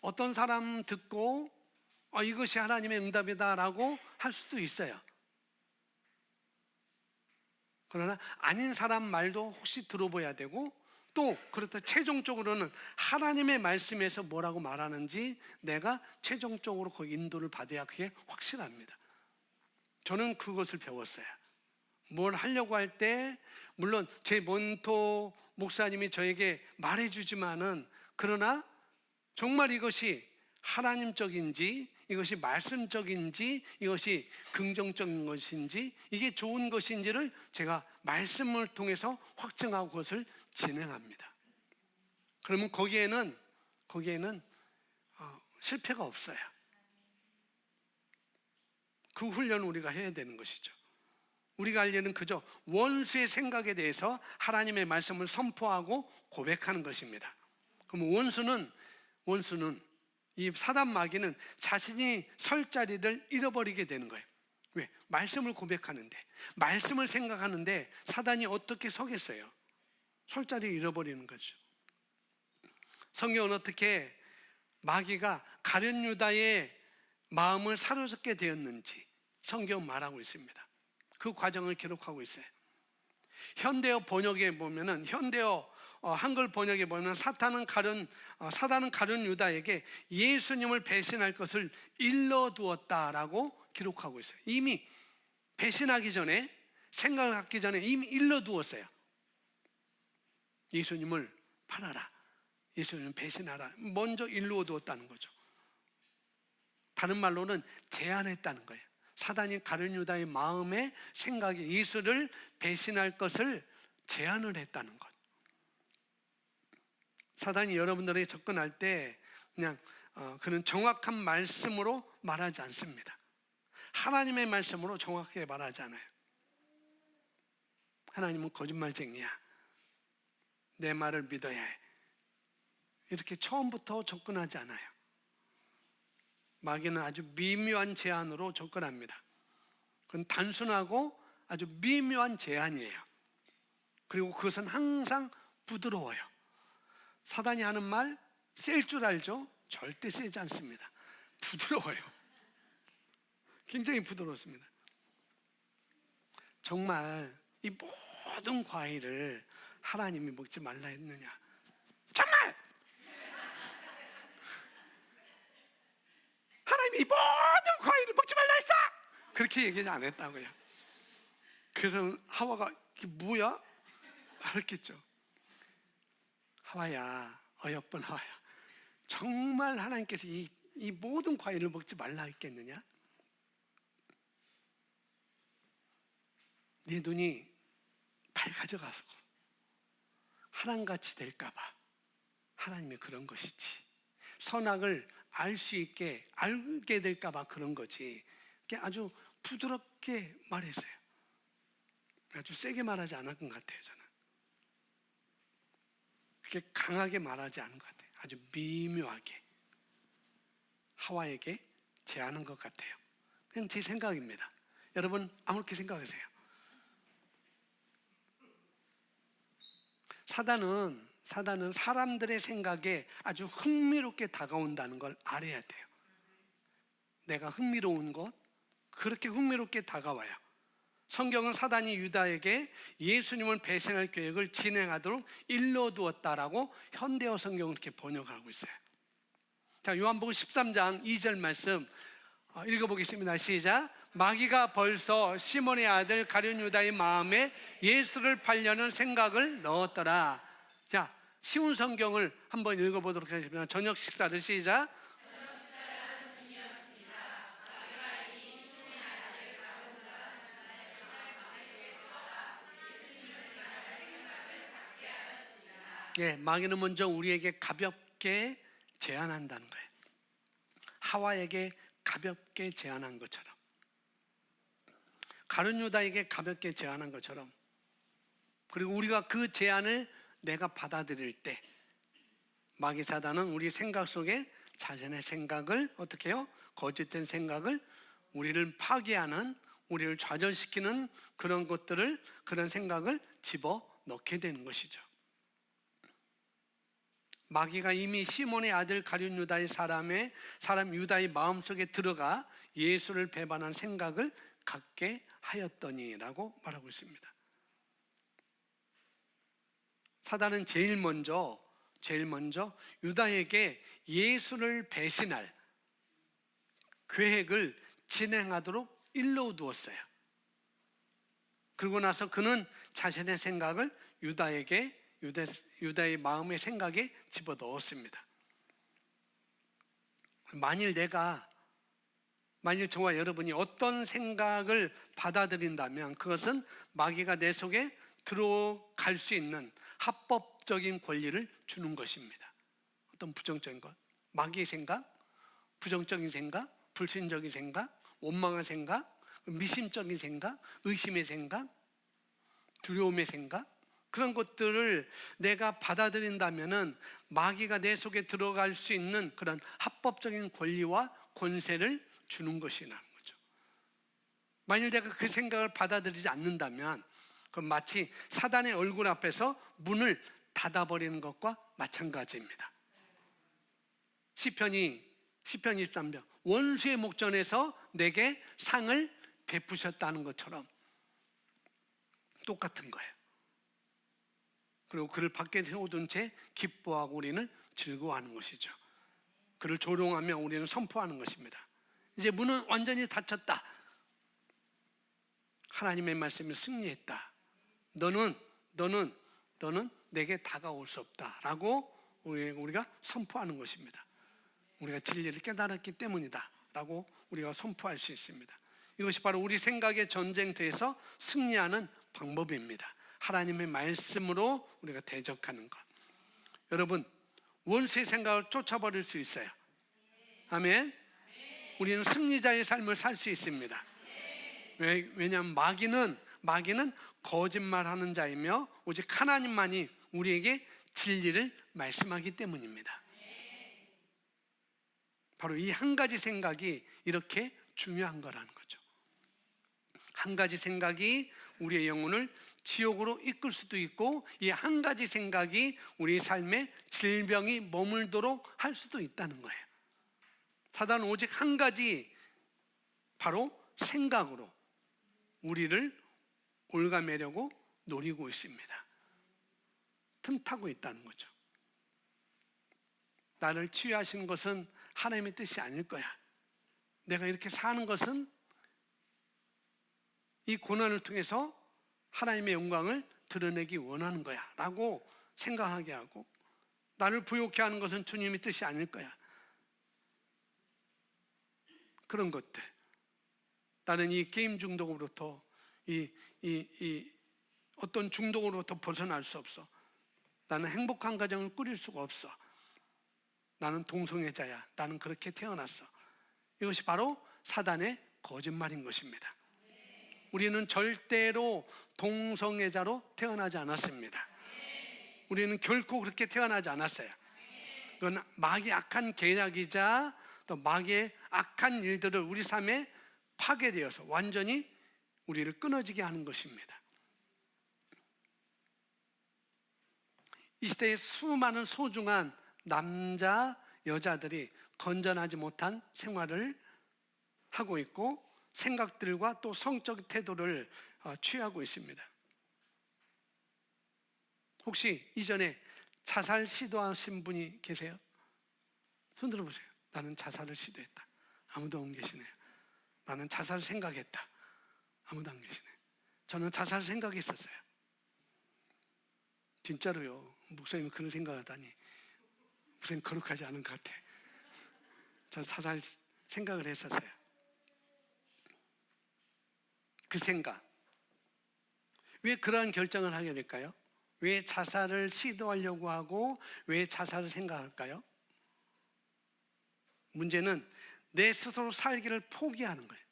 어떤 사람 듣고 이것이 하나님의 응답이다라고 할 수도 있어요. 그러나 아닌 사람 말도 혹시 들어봐야 되고, 또 그렇다 최종적으로는 하나님의 말씀에서 뭐라고 말하는지 내가 최종적으로 그 인도를 받아야 그게 확실합니다. 저는 그것을 배웠어요. 뭘 하려고 할 때 물론 제 멘토 목사님이 저에게 말해주지만은, 그러나 정말 이것이 하나님적인지, 이것이 말씀적인지, 이것이 긍정적인 것인지, 이게 좋은 것인지를 제가 말씀을 통해서 확증하고 그것을 진행합니다. 그러면 거기에는 실패가 없어요. 그 훈련을 우리가 해야 되는 것이죠. 우리가 할 일은 그저 원수의 생각에 대해서 하나님의 말씀을 선포하고 고백하는 것입니다. 그럼 원수는 이 사단 마귀는 자신이 설 자리를 잃어버리게 되는 거예요. 왜? 말씀을 고백하는데, 말씀을 생각하는데 사단이 어떻게 서겠어요? 설 자리를 잃어버리는 거죠. 성경은 어떻게 마귀가 가룟 유다의 마음을 사로잡게 되었는지 성경은 말하고 있습니다. 그 과정을 기록하고 있어요. 현대어 번역에 보면은, 현대어 한글 번역에 보면 사단은 가룟 유다에게 예수님을 배신할 것을 일러두었다라고 기록하고 있어요. 이미 배신하기 전에, 생각을 갖기 전에 이미 일러두었어요. 예수님을 팔아라, 예수님을 배신하라, 먼저 일러두었다는 거죠. 다른 말로는 제안했다는 거예요. 사단이 가룟 유다의 마음에, 생각에 예수를 배신할 것을 제안을 했다는 것. 사단이 여러분들에게 접근할 때 그냥 그런 정확한 말씀으로 말하지 않습니다. 하나님의 말씀으로 정확하게 말하지 않아요. 하나님은 거짓말쟁이야, 내 말을 믿어야 해, 이렇게 처음부터 접근하지 않아요. 마귀는 아주 미묘한 제안으로 접근합니다. 그건 단순하고 아주 미묘한 제안이에요. 그리고 그것은 항상 부드러워요. 사단이 하는 말 셀 줄 알죠? 절대 세지 않습니다. 부드러워요. 굉장히 부드럽습니다. 정말 이 모든 과일을 하나님이 먹지 말라 했느냐? 정말 하나님이 이 모든 과일을 먹지 말라 했어! 그렇게 얘기 안 했다고요. 그래서 하와가 이게 뭐야? 알았겠죠. 하와야, 어여쁜 하와야, 정말 하나님께서 이 모든 과일을 먹지 말라 했겠느냐? 네 눈이 밝아져가서 하나님같이 될까봐 하나님이 그런 것이지, 선악을 알게 될까봐 그런 거지. 아주 부드럽게 말했어요. 아주 세게 말하지 않았던 것 같아요. 저는 그렇게 강하게 말하지 않은 것 같아요. 아주 미묘하게 하와에게 제안한 것 같아요. 그냥 제 생각입니다. 여러분 아무렇게 생각하세요. 사단은 사람들의 생각에 아주 흥미롭게 다가온다는 걸 알아야 돼요. 내가 흥미로운 것, 그렇게 흥미롭게 다가와요. 성경은 사단이 유다에게 예수님을 배신할 계획을 진행하도록 일러두었다라고 현대어 성경을 이렇게 번역하고 있어요. 자, 요한복음 13장 2절 말씀 읽어보겠습니다. 시작. 마귀가 벌써 시몬의 아들 가룟 유다의 마음에 예수를 팔려는 생각을 넣었더라. 자, 쉬운 성경을 한번 읽어보도록 하겠습니다. 저녁 식사를 시작. 예, 마귀는 먼저 우리에게 가볍게 제안한다는 거예요. 하와에게 가볍게 제안한 것처럼, 가룟 유다에게 가볍게 제안한 것처럼, 그리고 우리가 그 제안을 내가 받아들일 때 마귀 사단은 우리 생각 속에 자신의 생각을 어떻게 해요? 거짓된 생각을, 우리를 파괴하는, 우리를 좌절시키는 그런 것들을, 그런 생각을 집어넣게 되는 것이죠. 마귀가 이미 시몬의 아들 가룟 유다의 사람 유다의 마음속에 들어가 예수를 배반한 생각을 갖게 하였더니라고 말하고 있습니다. 사단은 제일 먼저 유다에게 예수를 배신할 계획을 진행하도록 일러두었어요. 그러고 나서 그는 자신의 생각을 유다의 마음의 생각에 집어넣었습니다. 만일 저와 여러분이 어떤 생각을 받아들인다면 그것은 마귀가 내 속에 들어갈 수 있는 합법적인 권리를 주는 것입니다. 어떤 부정적인 것, 마귀의 생각, 부정적인 생각, 불신적인 생각, 원망한 생각, 미심적인 생각, 의심의 생각, 두려움의 생각, 그런 것들을 내가 받아들인다면은 마귀가 내 속에 들어갈 수 있는 그런 합법적인 권리와 권세를 주는 것이라는 거죠. 만일 내가 그 생각을 받아들이지 않는다면 그건 마치 사단의 얼굴 앞에서 문을 닫아버리는 것과 마찬가지입니다. 시편 23편, 원수의 목전에서 내게 상을 베푸셨다는 것처럼 똑같은 거예요. 그리고 그를 밖에 세워둔 채 기뻐하고 우리는 즐거워하는 것이죠. 그를 조롱하며 우리는 선포하는 것입니다. 이제 문은 완전히 닫혔다. 하나님의 말씀이 승리했다. 너는 내게 다가올 수 없다라고 우리가 선포하는 것입니다. 우리가 진리를 깨달았기 때문이다 라고 우리가 선포할 수 있습니다. 이것이 바로 우리 생각의 전쟁터에서 승리하는 방법입니다. 하나님의 말씀으로 우리가 대적하는 것. 여러분, 원수의 생각을 쫓아버릴 수 있어요. 아멘. 우리는 승리자의 삶을 살 수 있습니다. 왜냐하면 마귀는 거짓말하는 자이며 오직 하나님만이 우리에게 진리를 말씀하기 때문입니다. 바로 이 한 가지 생각이 이렇게 중요한 거라는 거죠. 한 가지 생각이 우리의 영혼을 지옥으로 이끌 수도 있고, 이 한 가지 생각이 우리 삶에 질병이 머물도록 할 수도 있다는 거예요. 사단은 오직 한 가지, 바로 생각으로 우리를 올가매려고 노리고 있습니다. 틈타고 있다는 거죠. 나를 치유하신 것은 하나님의 뜻이 아닐 거야. 내가 이렇게 사는 것은 이 고난을 통해서 하나님의 영광을 드러내기 원하는 거야 라고 생각하게 하고, 나를 부욕해 하는 것은 주님의 뜻이 아닐 거야. 그런 것들. 나는 이 게임 중독으로부터 어떤 중독으로부터 벗어날 수 없어. 나는 행복한 가정을 꾸릴 수가 없어. 나는 동성애자야. 나는 그렇게 태어났어. 이것이 바로 사단의 거짓말인 것입니다. 우리는 절대로 동성애자로 태어나지 않았습니다. 우리는 결코 그렇게 태어나지 않았어요. 그건 마귀의 악한 계략이자 또 마귀의 악한 일들을 우리 삶에 파괴되어서 완전히 우리를 끊어지게 하는 것입니다. 이 시대에 수많은 소중한 남자, 여자들이 건전하지 못한 생활을 하고 있고, 생각들과 또 성적 태도를 취하고 있습니다. 혹시 이전에 자살 시도하신 분이 계세요? 손 들어보세요. 나는 자살을 시도했다. 아무도 안 계시네요. 나는 자살 생각했다. 아무도 안 계시네요. 저는 자살 생각했었어요. 진짜로요. 목사님이 그런 생각을 하다니 무슨 거룩하지 않은 것 같아. 저 자살 생각을 했었어요. 그 생각, 왜 그러한 결정을 하게 될까요? 왜 자살을 시도하려고 하고 왜 자살을 생각할까요? 문제는 내 스스로 살기를 포기하는 거예요.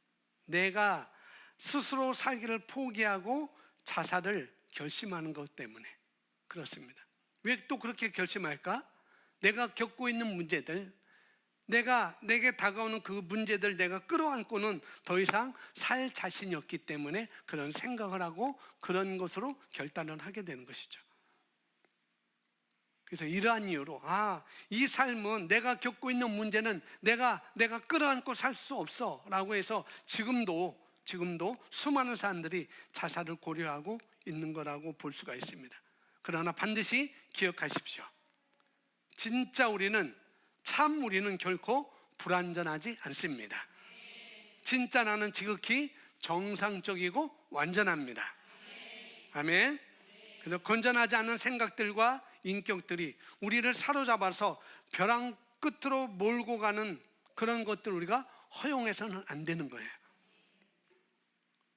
내가 스스로 살기를 포기하고 자살을 결심하는 것 때문에 그렇습니다. 왜 또 그렇게 결심할까? 내가 겪고 있는 문제들, 내게 다가오는 그 문제들 내가 끌어안고는 더 이상 살 자신이 없기 때문에 그런 생각을 하고 그런 것으로 결단을 하게 되는 것이죠. 그래서 이러한 이유로 이 삶은, 내가 겪고 있는 문제는 내가 끌어안고 살 수 없어 라고 해서 지금도 수많은 사람들이 자살을 고려하고 있는 거라고 볼 수가 있습니다. 그러나 반드시 기억하십시오. 진짜 우리는 결코 불완전하지 않습니다. 진짜 나는 지극히 정상적이고 완전합니다. 아멘. 그래서 건전하지 않은 생각들과 인격들이 우리를 사로잡아서 벼랑 끝으로 몰고 가는 그런 것들을 우리가 허용해서는 안 되는 거예요.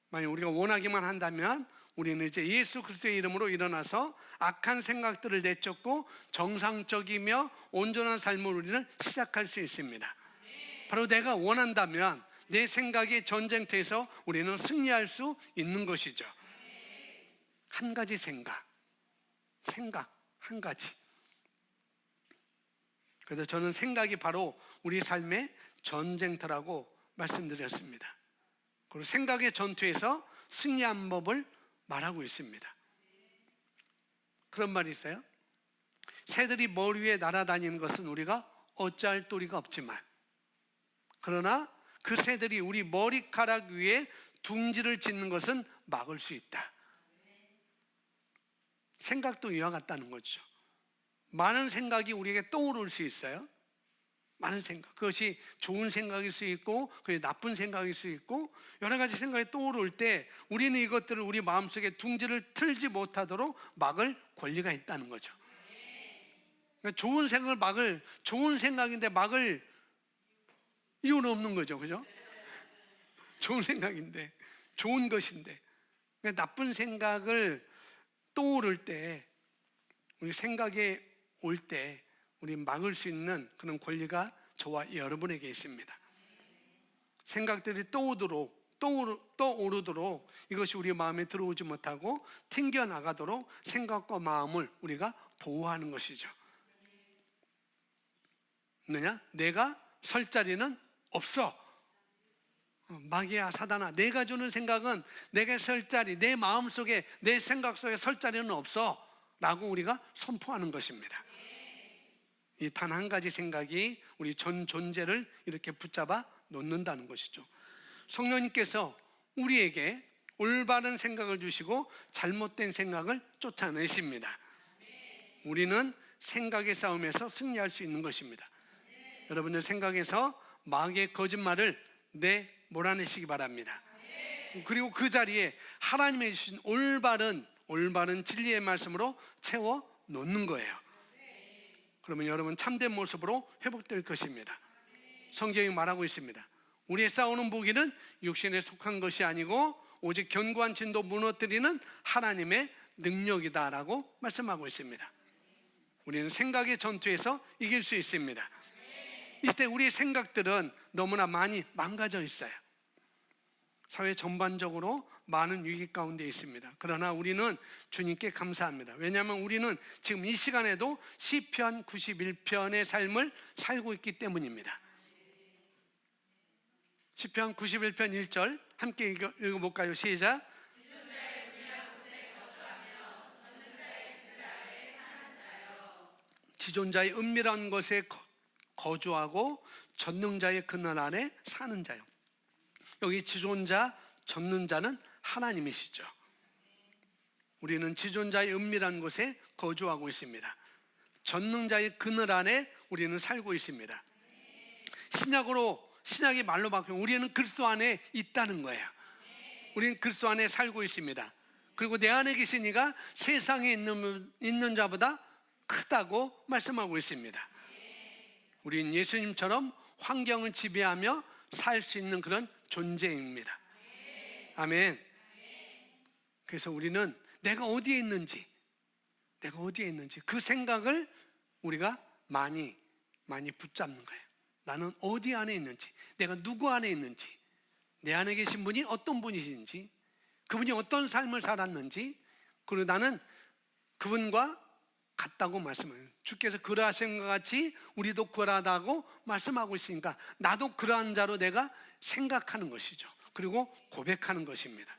만약 우리가 원하기만 한다면 우리는 이제 예수 그리스도의 이름으로 일어나서 악한 생각들을 내쫓고 정상적이며 온전한 삶을 우리는 시작할 수 있습니다. 바로 내가 원한다면 내 생각의 전쟁터에서 우리는 승리할 수 있는 것이죠. 한 가지 생각 한 가지. 그래서 저는 생각이 바로 우리 삶의 전쟁터라고 말씀드렸습니다. 그리고 생각의 전투에서 승리한 법을 말하고 있습니다. 그런 말이 있어요. 새들이 머리 위에 날아다니는 것은 우리가 어찌할 도리가 없지만, 그러나 그 새들이 우리 머리카락 위에 둥지를 짓는 것은 막을 수 있다. 생각도 이와 같다는 거죠. 많은 생각이 우리에게 떠오를 수 있어요. 많은 생각, 그것이 좋은 생각일 수 있고 그게 나쁜 생각일 수 있고 여러 가지 생각이 떠오를 때 우리는 이것들을 우리 마음속에 둥지를 틀지 못하도록 막을 권리가 있다는 거죠. 그러니까 좋은 생각인데 막을 이유는 없는 거죠. 그죠? 좋은 생각인데, 좋은 것인데. 그러니까 나쁜 생각을 떠오를 때, 우리 생각에 올 때 우리 막을 수 있는 그런 권리가 저와 여러분에게 있습니다. 생각들이 떠오르도록 이것이 우리 마음에 들어오지 못하고 튕겨나가도록 생각과 마음을 우리가 보호하는 것이죠. 내가 설 자리는 없어. 마귀야, 사단아, 내가 주는 생각은 내게 설 자리, 내 마음속에, 내 생각 속에 설 자리는 없어 라고 우리가 선포하는 것입니다. 이 단 한 가지 생각이 우리 전 존재를 이렇게 붙잡아 놓는다는 것이죠. 성령님께서 우리에게 올바른 생각을 주시고 잘못된 생각을 쫓아내십니다. 우리는 생각의 싸움에서 승리할 수 있는 것입니다. 여러분들 생각에서 마귀의 거짓말을 몰아내시기 바랍니다. 그리고 그 자리에 하나님의 주신 올바른 진리의 말씀으로 채워 놓는 거예요. 그러면 여러분 참된 모습으로 회복될 것입니다. 성경이 말하고 있습니다. 우리의 싸우는 무기는 육신에 속한 것이 아니고 오직 견고한 진도 무너뜨리는 하나님의 능력이다라고 말씀하고 있습니다. 우리는 생각의 전투에서 이길 수 있습니다. 이때 우리의 생각들은 너무나 많이 망가져 있어요. 사회 전반적으로 많은 위기 가운데 있습니다. 그러나 우리는 주님께 감사합니다. 왜냐하면 우리는 지금 이 시간에도 시편 91편의 삶을 살고 있기 때문입니다. 시편 91편 1절 함께 읽어볼까요? 시작. 지존자의 은밀한 곳에 거주하고 전능자의 그늘 아래 사는 자요. 여기 지존자, 전능자는 하나님이시죠. 우리는 지존자의 은밀한 곳에 거주하고 있습니다. 전능자의 그늘 안에 우리는 살고 있습니다. 신약의 말로 바꾸면 우리는 그리스도 안에 있다는 거예요. 우리는 그리스도 안에 살고 있습니다. 그리고 내 안에 계신 이가 세상에 있는 자보다 크다고 말씀하고 있습니다. 우리는 예수님처럼 환경을 지배하며 살 수 있는 그런 존재입니다. 아멘. 그래서 우리는 내가 어디에 있는지 그 생각을 우리가 많이 붙잡는 거예요. 나는 어디 안에 있는지, 내가 누구 안에 있는지, 내 안에 계신 분이 어떤 분이신지, 그분이 어떤 삶을 살았는지, 그리고 나는 그분과 같다고 말씀해요. 주께서 그러하신 것 같이 우리도 그러하다고 말씀하고 있으니까 나도 그러한 자로 내가 생각하는 것이죠. 그리고 고백하는 것입니다.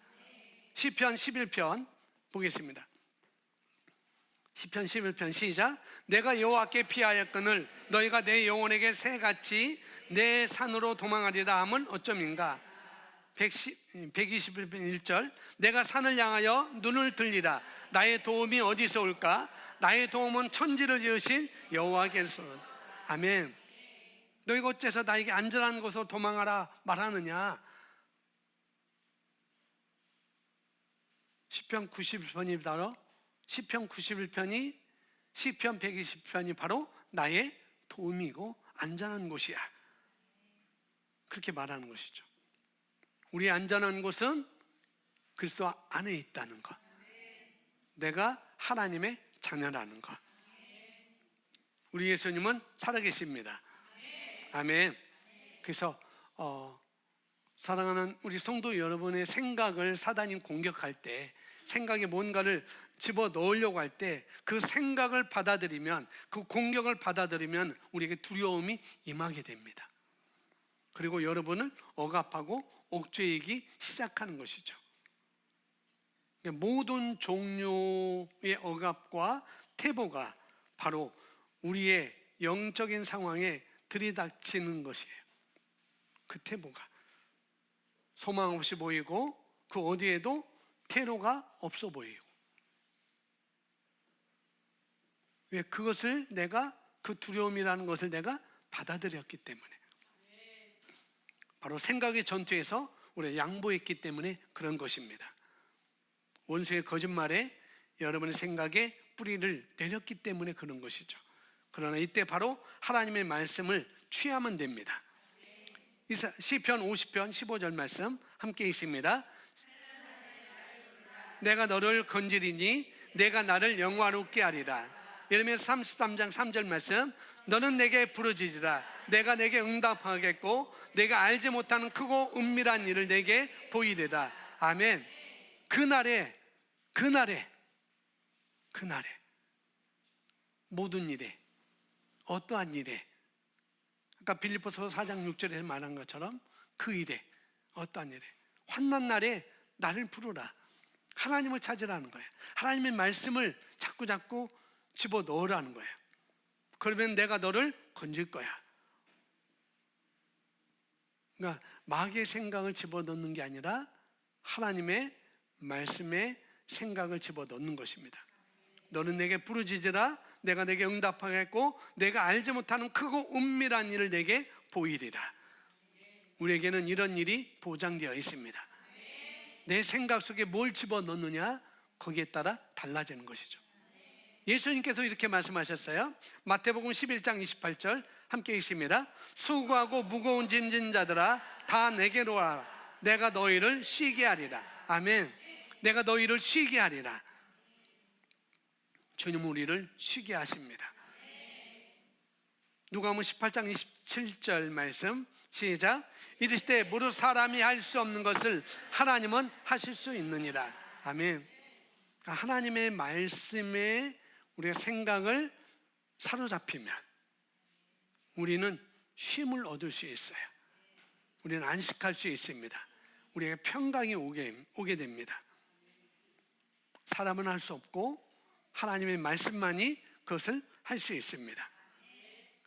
시편 11편 보겠습니다. 시편 11편 시작. 내가 여호와께 피하였거늘 너희가 내 영혼에게 새같이 내 산으로 도망하리라 함은 어쩌민가. 121편 1절. 내가 산을 향하여 눈을 들리라. 나의 도움이 어디서 올까? 나의 도움은 천지를 지으신 여호와께로다. 아멘. 너희가 어째서 나에게 안전한 곳으로 도망하라 말하느냐. 시편 91편이 바로 시편 91편이 시편 120편이 바로 나의 도움이고 안전한 곳이야. 그렇게 말하는 것이죠. 우리의 안전한 곳은 그리스도 안에 있다는 것, 내가 하나님의 자녀라는 것. 우리 예수님은 살아계십니다. 아멘. 그래서 사랑하는 우리 성도 여러분의 생각을 사단이 공격할 때, 생각에 뭔가를 집어넣으려고 할 때 그 생각을 받아들이면, 그 공격을 받아들이면 우리에게 두려움이 임하게 됩니다. 그리고 여러분을 억압하고 옥죄이기 시작하는 것이죠. 모든 종류의 억압과 태보가 바로 우리의 영적인 상황에 들이닥치는 것이에요. 그 태보가 소망 없이 보이고 그 어디에도 퇴로가 없어 보이고 왜? 그것을 내가, 그 두려움이라는 것을 내가 받아들였기 때문에, 바로 생각의 전투에서 우리가 양보했기 때문에 그런 것입니다. 원수의 거짓말에 여러분의 생각에 뿌리를 내렸기 때문에 그런 것이죠. 그러나 이때 바로 하나님의 말씀을 취하면 됩니다. 시편 50편 15절 말씀 함께 있습니다. 내가 너를 건지리니 내가 나를 영화롭게 하리라. 예레미야 33장 3절 말씀, 너는 내게 부르짖으라. 내가 내게 응답하겠고 내가 알지 못하는 크고 은밀한 일을 내게 보이리라. 아멘. 그날에 모든 일에, 어떠한 일에, 아까 빌립보서 4장 6절에서 말한 것처럼 그 일에, 어떠한 일에, 환난 날에 나를 부르라. 하나님을 찾으라는 거예요. 하나님의 말씀을 자꾸 집어넣으라는 거예요. 그러면 내가 너를 건질 거야. 그러니까 마귀의 생각을 집어넣는 게 아니라 하나님의 말씀에 생각을 집어넣는 것입니다. 너는 내게 부르짖으라. 내가 내게 응답하겠고 내가 알지 못하는 크고 은밀한 일을 내게 보이리라. 우리에게는 이런 일이 보장되어 있습니다. 내 생각 속에 뭘 집어넣느냐, 거기에 따라 달라지는 것이죠. 예수님께서 이렇게 말씀하셨어요. 마태복음 11장 28절 함께 읽습니다. 수고하고 무거운 짐진 자들아 다 내게로 와라. 내가 너희를 쉬게 하리라. 아멘. 내가 너희를 쉬게 하리라. 주님은 우리를 쉬게 하십니다. 누가복음 18장 27절 말씀 시작. 이르시되 무릇 사람이 할 수 없는 것을 하나님은 하실 수 있느니라. 아멘. 하나님의 말씀에 우리가 생각을 사로잡히면 우리는 쉼을 얻을 수 있어요. 우리는 안식할 수 있습니다. 우리에게 평강이 오게 됩니다. 사람은 할 수 없고 하나님의 말씀만이 그것을 할 수 있습니다.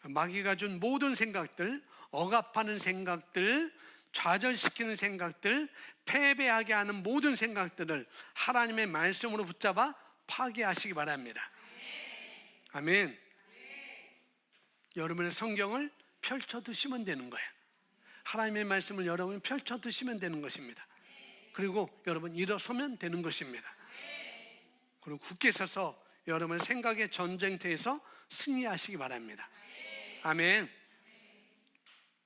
마귀가 준 모든 생각들, 억압하는 생각들, 좌절시키는 생각들, 패배하게 하는 모든 생각들을 하나님의 말씀으로 붙잡아 파괴하시기 바랍니다. 아멘. 여러분의 성경을 펼쳐 두시면 되는 거예요. 하나님의 말씀을 여러분이 펼쳐 두시면 되는 것입니다. 그리고 여러분 일어서면 되는 것입니다. 그리고 굳게 서서 여러분의 생각의 전쟁터에서 승리하시기 바랍니다. 아멘.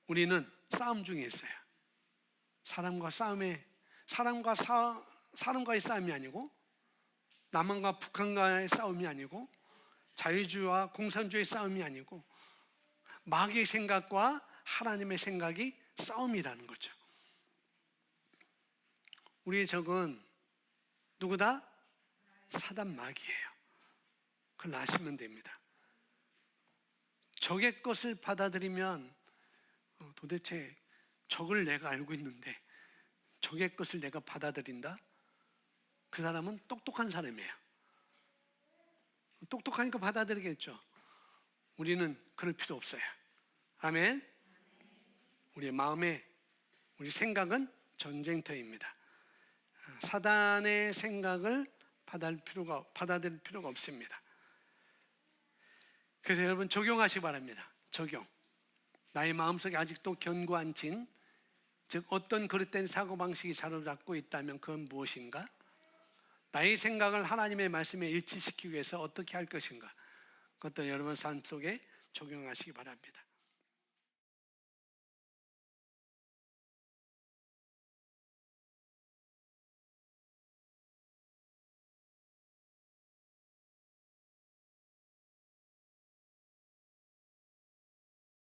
우리는 싸움 중에 있어요. 사람과의 싸움이 아니고, 남한과 북한과의 싸움이 아니고, 자유주의와 공산주의의 싸움이 아니고, 마귀의 생각과 하나님의 생각이 싸움이라는 거죠. 우리의 적은 누구다? 사단 마귀예요. 그걸 아시면 됩니다. 적의 것을 받아들이면 도대체 적을 내가 알고 있는데 적의 것을 내가 받아들인다? 그 사람은 똑똑한 사람이에요. 똑똑하니까 받아들이겠죠. 우리는 그럴 필요 없어요. 아멘. 우리의 마음에, 우리 생각은 전쟁터입니다. 사단의 생각을 받아들일 필요가 없습니다. 그래서 여러분 적용하시기 바랍니다. 적용. 나의 마음속에 아직도 견고한 진, 즉 어떤 그릇된 사고방식이 자리잡고 있다면 그건 무엇인가? 나의 생각을 하나님의 말씀에 일치시키기 위해서 어떻게 할 것인가? 그것도 여러분 삶 속에 적용하시기 바랍니다.